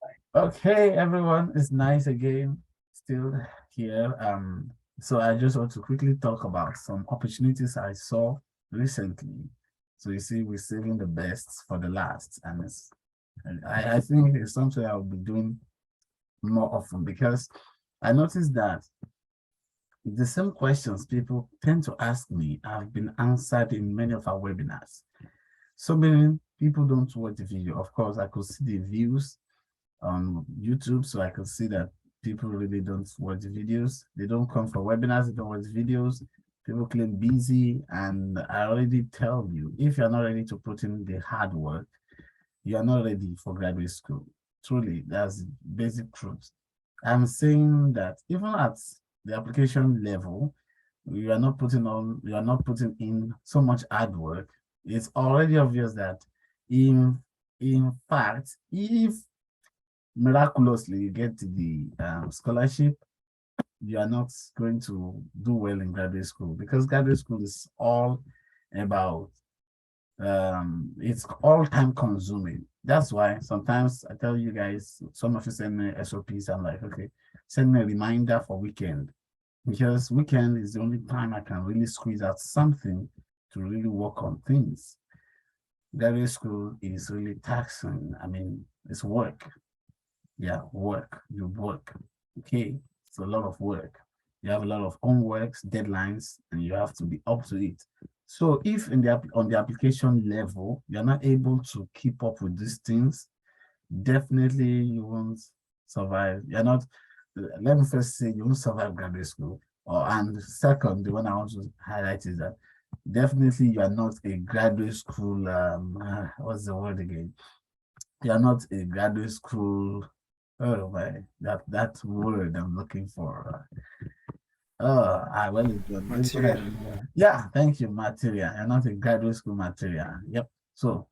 Bye. Okay, everyone, it's nice again, still here. So I just want to quickly talk about some opportunities I saw recently. So you see, we're saving the best for the last, and I think it's something I'll be doing more often because I noticed that the same questions people tend to ask me have been answered in many of our webinars. So many people don't watch the video. Of course, I could see the views on YouTube, so I could see that people really don't watch the videos. They don't come for webinars, they don't watch videos. People claim busy, and I already tell you, if you're not ready to put in the hard work, you are not ready for graduate school. Truly, that's basic truth. I'm saying that even at the application level, you are not putting in so much hard work. It's already obvious that in in fact, if miraculously you get the scholarship, you are not going to do well in graduate school because graduate school is all about it's all time consuming. That's why sometimes I tell you guys, some of you send me SOPs. I'm like, okay, send me a reminder for weekend because weekend is the only time I can really squeeze out something to really work on things. Graduate school is really taxing. I mean, it's work. Yeah, work. You work. Okay, it's a lot of work. You have a lot of homeworks, deadlines, and you have to be up to it. So if in the on the application level you're not able to keep up with these things, definitely you won't survive. You're not. Let me first say you won't survive graduate school. Or and second, the one I want to highlight is that definitely you are not a graduate school. What's the word again? You are not a graduate school. Oh my, that word I'm looking for. Well, it's good. Maybe when I Material. remember. Yeah, thank you, material. You're not a graduate school material. Yep. So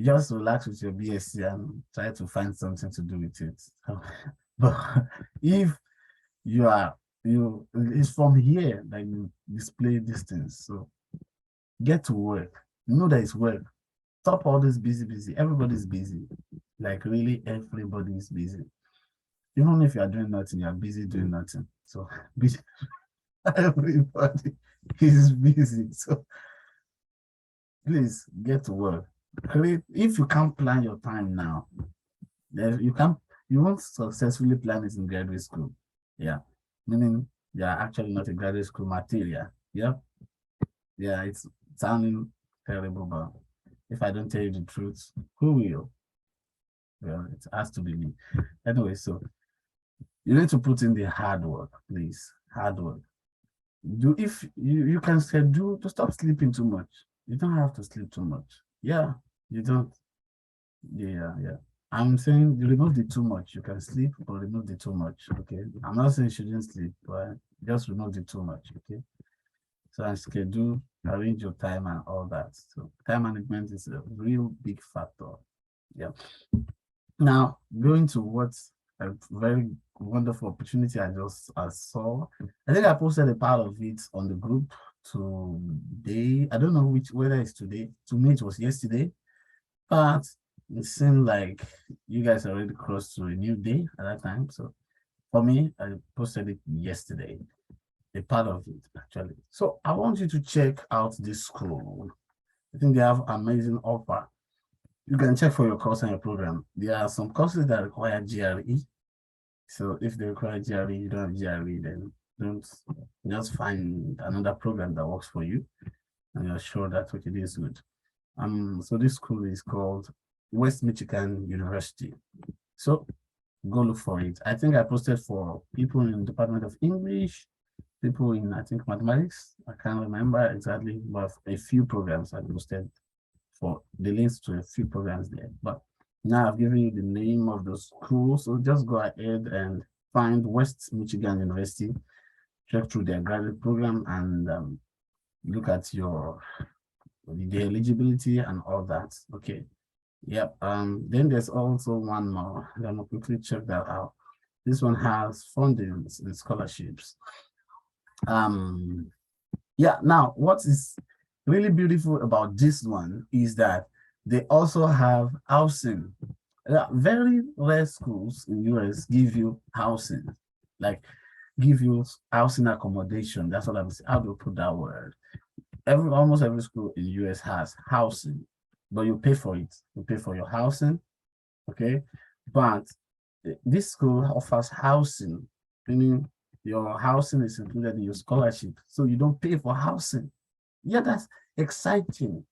just relax with your BSc and try to find something to do with it. But if you are it's from here that you display distance. So get to work. You know that it's work. Stop all this busy. Everybody's busy. Like really, everybody's busy. Even if you are doing nothing, you are busy doing nothing. So busy, everybody is busy. So please get to work. Create if you can't plan your time now, then you won't successfully plan it in graduate school. Yeah. Meaning you are actually not a graduate school material. Yeah. Yeah, it's sounding terrible, but if I don't tell you the truth, who will? Well, it has to be me. Anyway, so you need to put in the hard work, please. Hard work. Do if you can schedule to stop sleeping too much. You don't have to sleep too much. Yeah, you don't. Yeah. I'm saying you remove the too much. You can sleep, but remove the too much. Okay. I'm not saying you shouldn't sleep, but just remove the too much. Okay. So and schedule, arrange your time and all that. So time management is a real big factor. Yeah. Now, going to what a very wonderful opportunity I saw. I think I posted a part of it on the group today. I don't know whether it's today. To me, it was yesterday, but it seemed like you guys already crossed to a new day at that time. So for me, I posted it yesterday, a part of it actually. So I want you to check out this school. I think they have amazing offer. You can check for your course and your program. There are some courses that require GRE. So if they require GRE, you don't have GRE, then don't just find another program that works for you and you're sure that what it is good. So this school is called West Michigan University. So go look for it. I think I posted for people in Department of English, people in I think mathematics. I can't remember exactly, but a few programs I posted for the links to a few programs there. But now I've given you the name of the school, so just go ahead and find West Michigan University, check through their graduate program, and look at your the eligibility and all that. Okay. Yep. Then there's also one more. Let me quickly check that out. This one has fundings and scholarships. Um, Yeah, now what is really beautiful about this one is that they also have housing. Very rare schools in US give you housing, like give you housing accommodation. That's what I'm saying. How do you put that word? Almost every school in US has housing, but you pay for it. You pay for your housing, okay? But this school offers housing, meaning your housing is included in your scholarship, so you don't pay for housing. Yeah, that's exciting.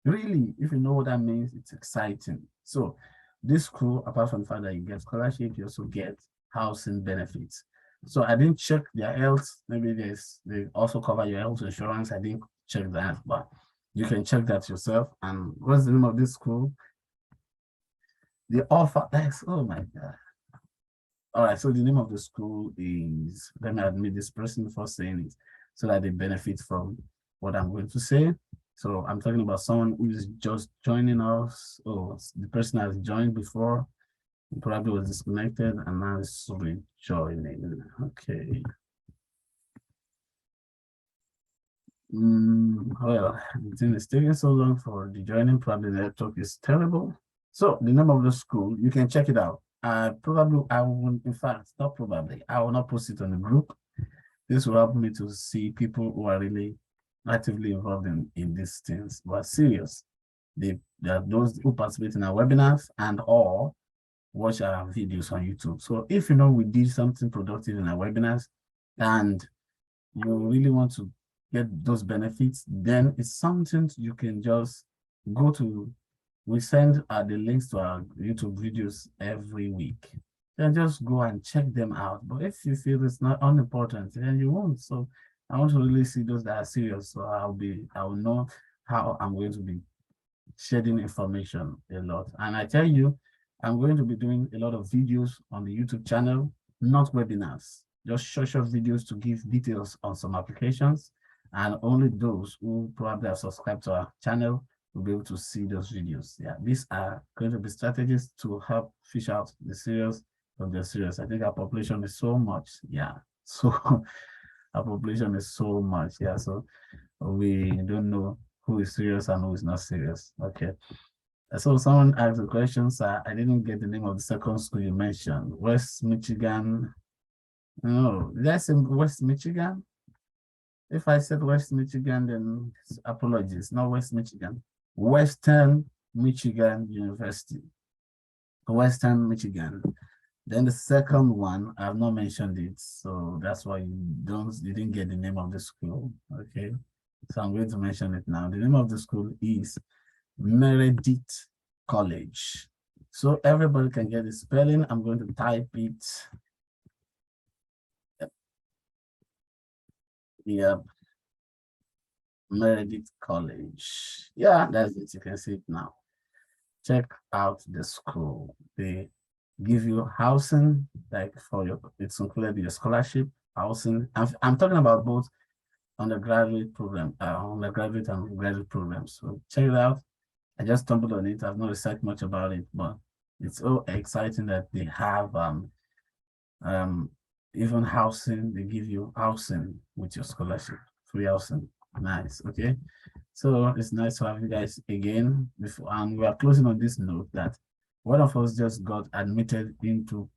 Really, if you know what that means, it's exciting. So this school, apart from the fact that you get scholarship, you also get housing benefits. So I didn't check their health. Maybe they also cover your health insurance. I didn't check that, but you can check that yourself. And what's the name of this school? The offer. That's oh my god. All right. So the name of the school is. Let me admit this person before saying it, so that they benefit from what I'm going to say. So I'm talking about someone who is just joining us. Oh, the person has joined before, probably was disconnected and now is rejoining. Okay. Well, the thing is taking so long for the joining. Probably the network is terrible. So the name of the school, you can check it out. I will, in fact, not probably, I will not post it on the group. This will help me to see people who are really actively involved in these things, who are serious. They are those who participate in our webinars and or watch our videos on YouTube. So if you know we did something productive in our webinars and you really want to get those benefits, then it's something you can just go to. We send the links to our YouTube videos every week. Then just go and check them out. But if you feel it's not unimportant, then you won't. So I want to really see those that are serious. So I will know how I'm going to be sharing information a lot. And I tell you, I'm going to be doing a lot of videos on the YouTube channel, not webinars, just short videos to give details on some applications. And only those who probably are subscribed to our channel will be able to see those videos. Yeah, these are going to be strategies to help fish out the serious from the serious. I think our population is so much. Yeah. So our population is so much. Yeah. So we don't know who is serious and who is not serious. Okay. So someone asked a question, sir. I didn't get the name of the second school you mentioned. West Michigan. No, that's in West Michigan. If I said West Michigan, then apologies. Not West Michigan. Western Michigan University. Western Michigan. Then the second one, I've not mentioned it, so that's why you didn't get the name of the school. Okay. So I'm going to mention it now. The name of the school is Meredith College. So everybody can get the spelling. I'm going to type it. Yep. Yep. Meredith College. Yeah, that's it. You can see it now. Check out the school. They give you housing, like for your, it's included your scholarship, housing. I'm talking about both undergraduate program, undergraduate and graduate programs. So check it out. I just stumbled on it. I've not researched much about it, but it's so exciting that they have um even housing. They give you housing with your scholarship, free housing. Nice. Okay. So it's nice to have you guys again. Before, and we are closing on this note that one of us just got admitted into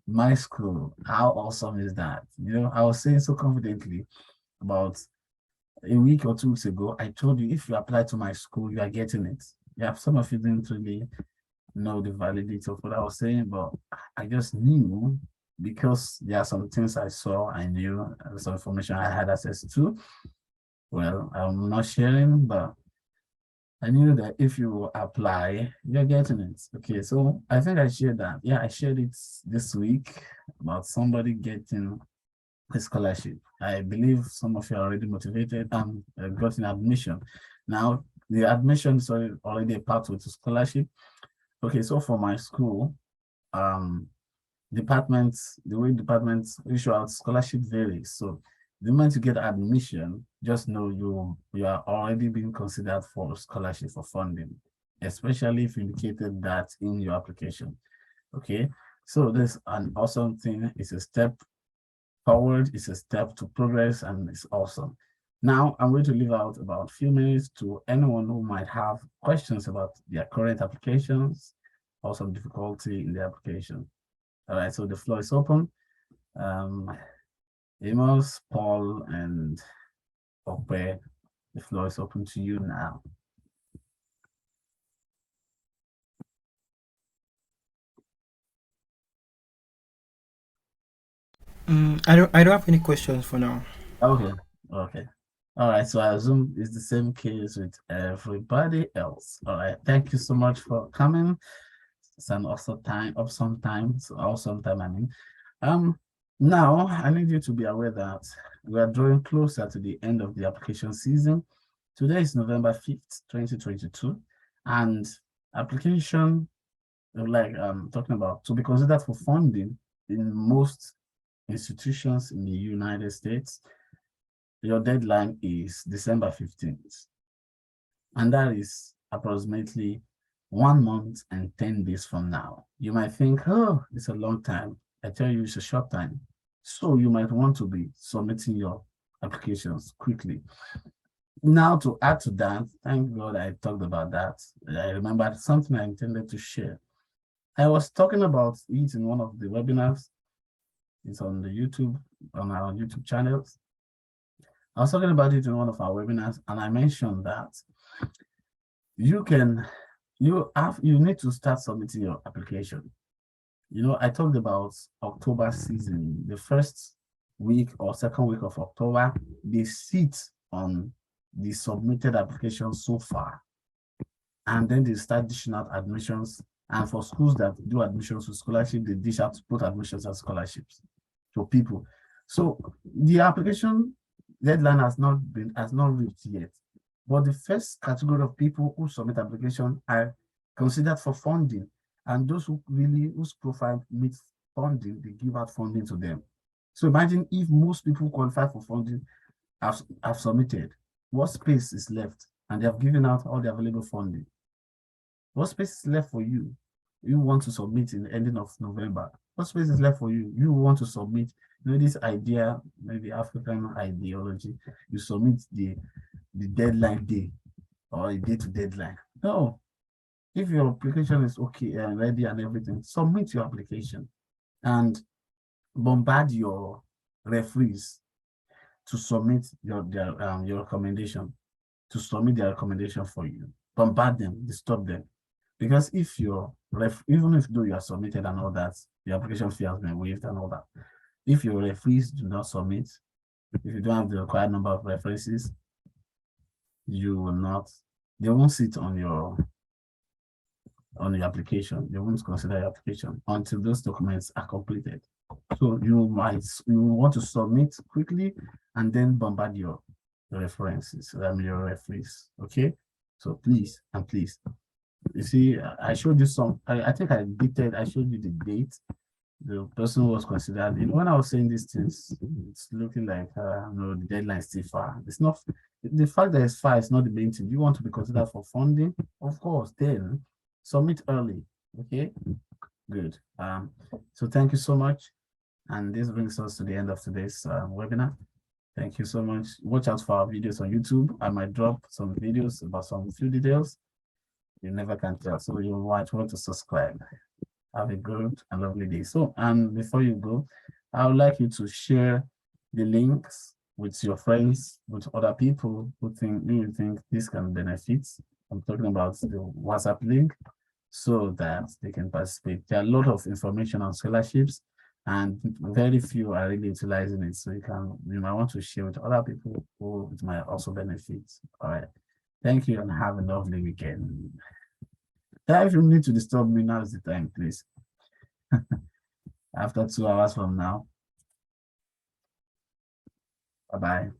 my school. How awesome is that? You know, I was saying so confidently about a week or 2 weeks ago, I told you if you apply to my school, you are getting it. Yeah, some of you didn't really know the validity of what I was saying, but I just knew because there are some things I saw, I knew, some information I had access to. Well, I'm not sharing, but I knew that if you apply, you're getting it. Okay, so I think I shared that. Yeah, I shared it this week about somebody getting a scholarship. I believe some of you are already motivated and gotten admission. Now, the admission is already a pathway to scholarship. Okay, so for my school, um, departments, the way departments issue out scholarship varies. So the moment you get admission, just know you are already being considered for scholarship for funding, especially if you indicated that in your application. Okay, so this an awesome thing. It's a step forward, it's a step to progress, and it's awesome. Now, I'm going to leave out about a few minutes to anyone who might have questions about their current applications or some difficulty in the application. All right, so the floor is open. Um, Amos, Paul, and Ope, the floor is open to you now. I don't have any questions for now. Okay, okay. All right, so I assume it's the same case with everybody else. All right, thank you so much for coming. It's an awesome time, I mean. Um, Now I need you to be aware that we are drawing closer to the end of the application season. Today is November 5th, 2022, and application like talking about to be considered for funding in most institutions in the United States, your deadline is December 15th. And that is approximately 1 month and 10 days from now. You might think, oh, it's a long time. I tell you, it's a short time. So you might want to be submitting your applications quickly. Now, to add to that, thank God I talked about that. I remembered something I intended to share. I was talking about it in one of the webinars. It's on the YouTube, on our YouTube channels. I was talking about it in one of our webinars, and I mentioned that you can, you need to start submitting your application. I talked about October season, the first week or second week of October, they sit on the submitted applications so far, and then they start dishing out admissions. And for schools that do admissions with scholarship, they dish out both admissions and scholarships to people. So the application deadline has not reached yet. But the first category of people who submit application are considered for funding. And those whose profile meets funding, they give out funding to them. So imagine if most people qualify for funding have submitted, what space is left? And they have given out all the available funding. What space is left for you? You want to submit in the ending of November. What space is left for you? You want to submit, this idea, maybe African ideology, you submit the deadline day or a day to deadline. No. If your application is okay and ready and everything, submit your application and bombard your referees to submit your recommendation, to submit their recommendation for you. Bombard them, disturb them. Because if even if though you are submitted and all that, the application fee has been waived and all that, if your referees do not submit, if you don't have the required number of references, they won't sit on your application. They won't consider your application until those documents are completed. So you want to submit quickly and then bombard your references, your referees. Okay. So please, you see, I showed you I think I showed you the date the person was considered. When I was saying these things, it's looking like no, the deadline is still far. It's not. The fact that it's far is not the main thing. You want to be considered for funding, of course. Then submit early. Okay, good. So thank you so much, and this brings us to the end of today's webinar. Thank you so much. Watch out for our videos on YouTube. I might drop some videos about some few details. You never can tell, so you might want to subscribe. Have a good and lovely day. So, and before you go, I would like you to share the links with your friends, with other people who you think this can benefit. I'm talking about the WhatsApp link so that they can participate. There are a lot of information on scholarships and very few are really utilizing it. So you might want to share with other people who it might also benefit. All right. Thank you and have a lovely weekend. If you need to disturb me, now is the time, please. After 2 hours from now. Bye-bye.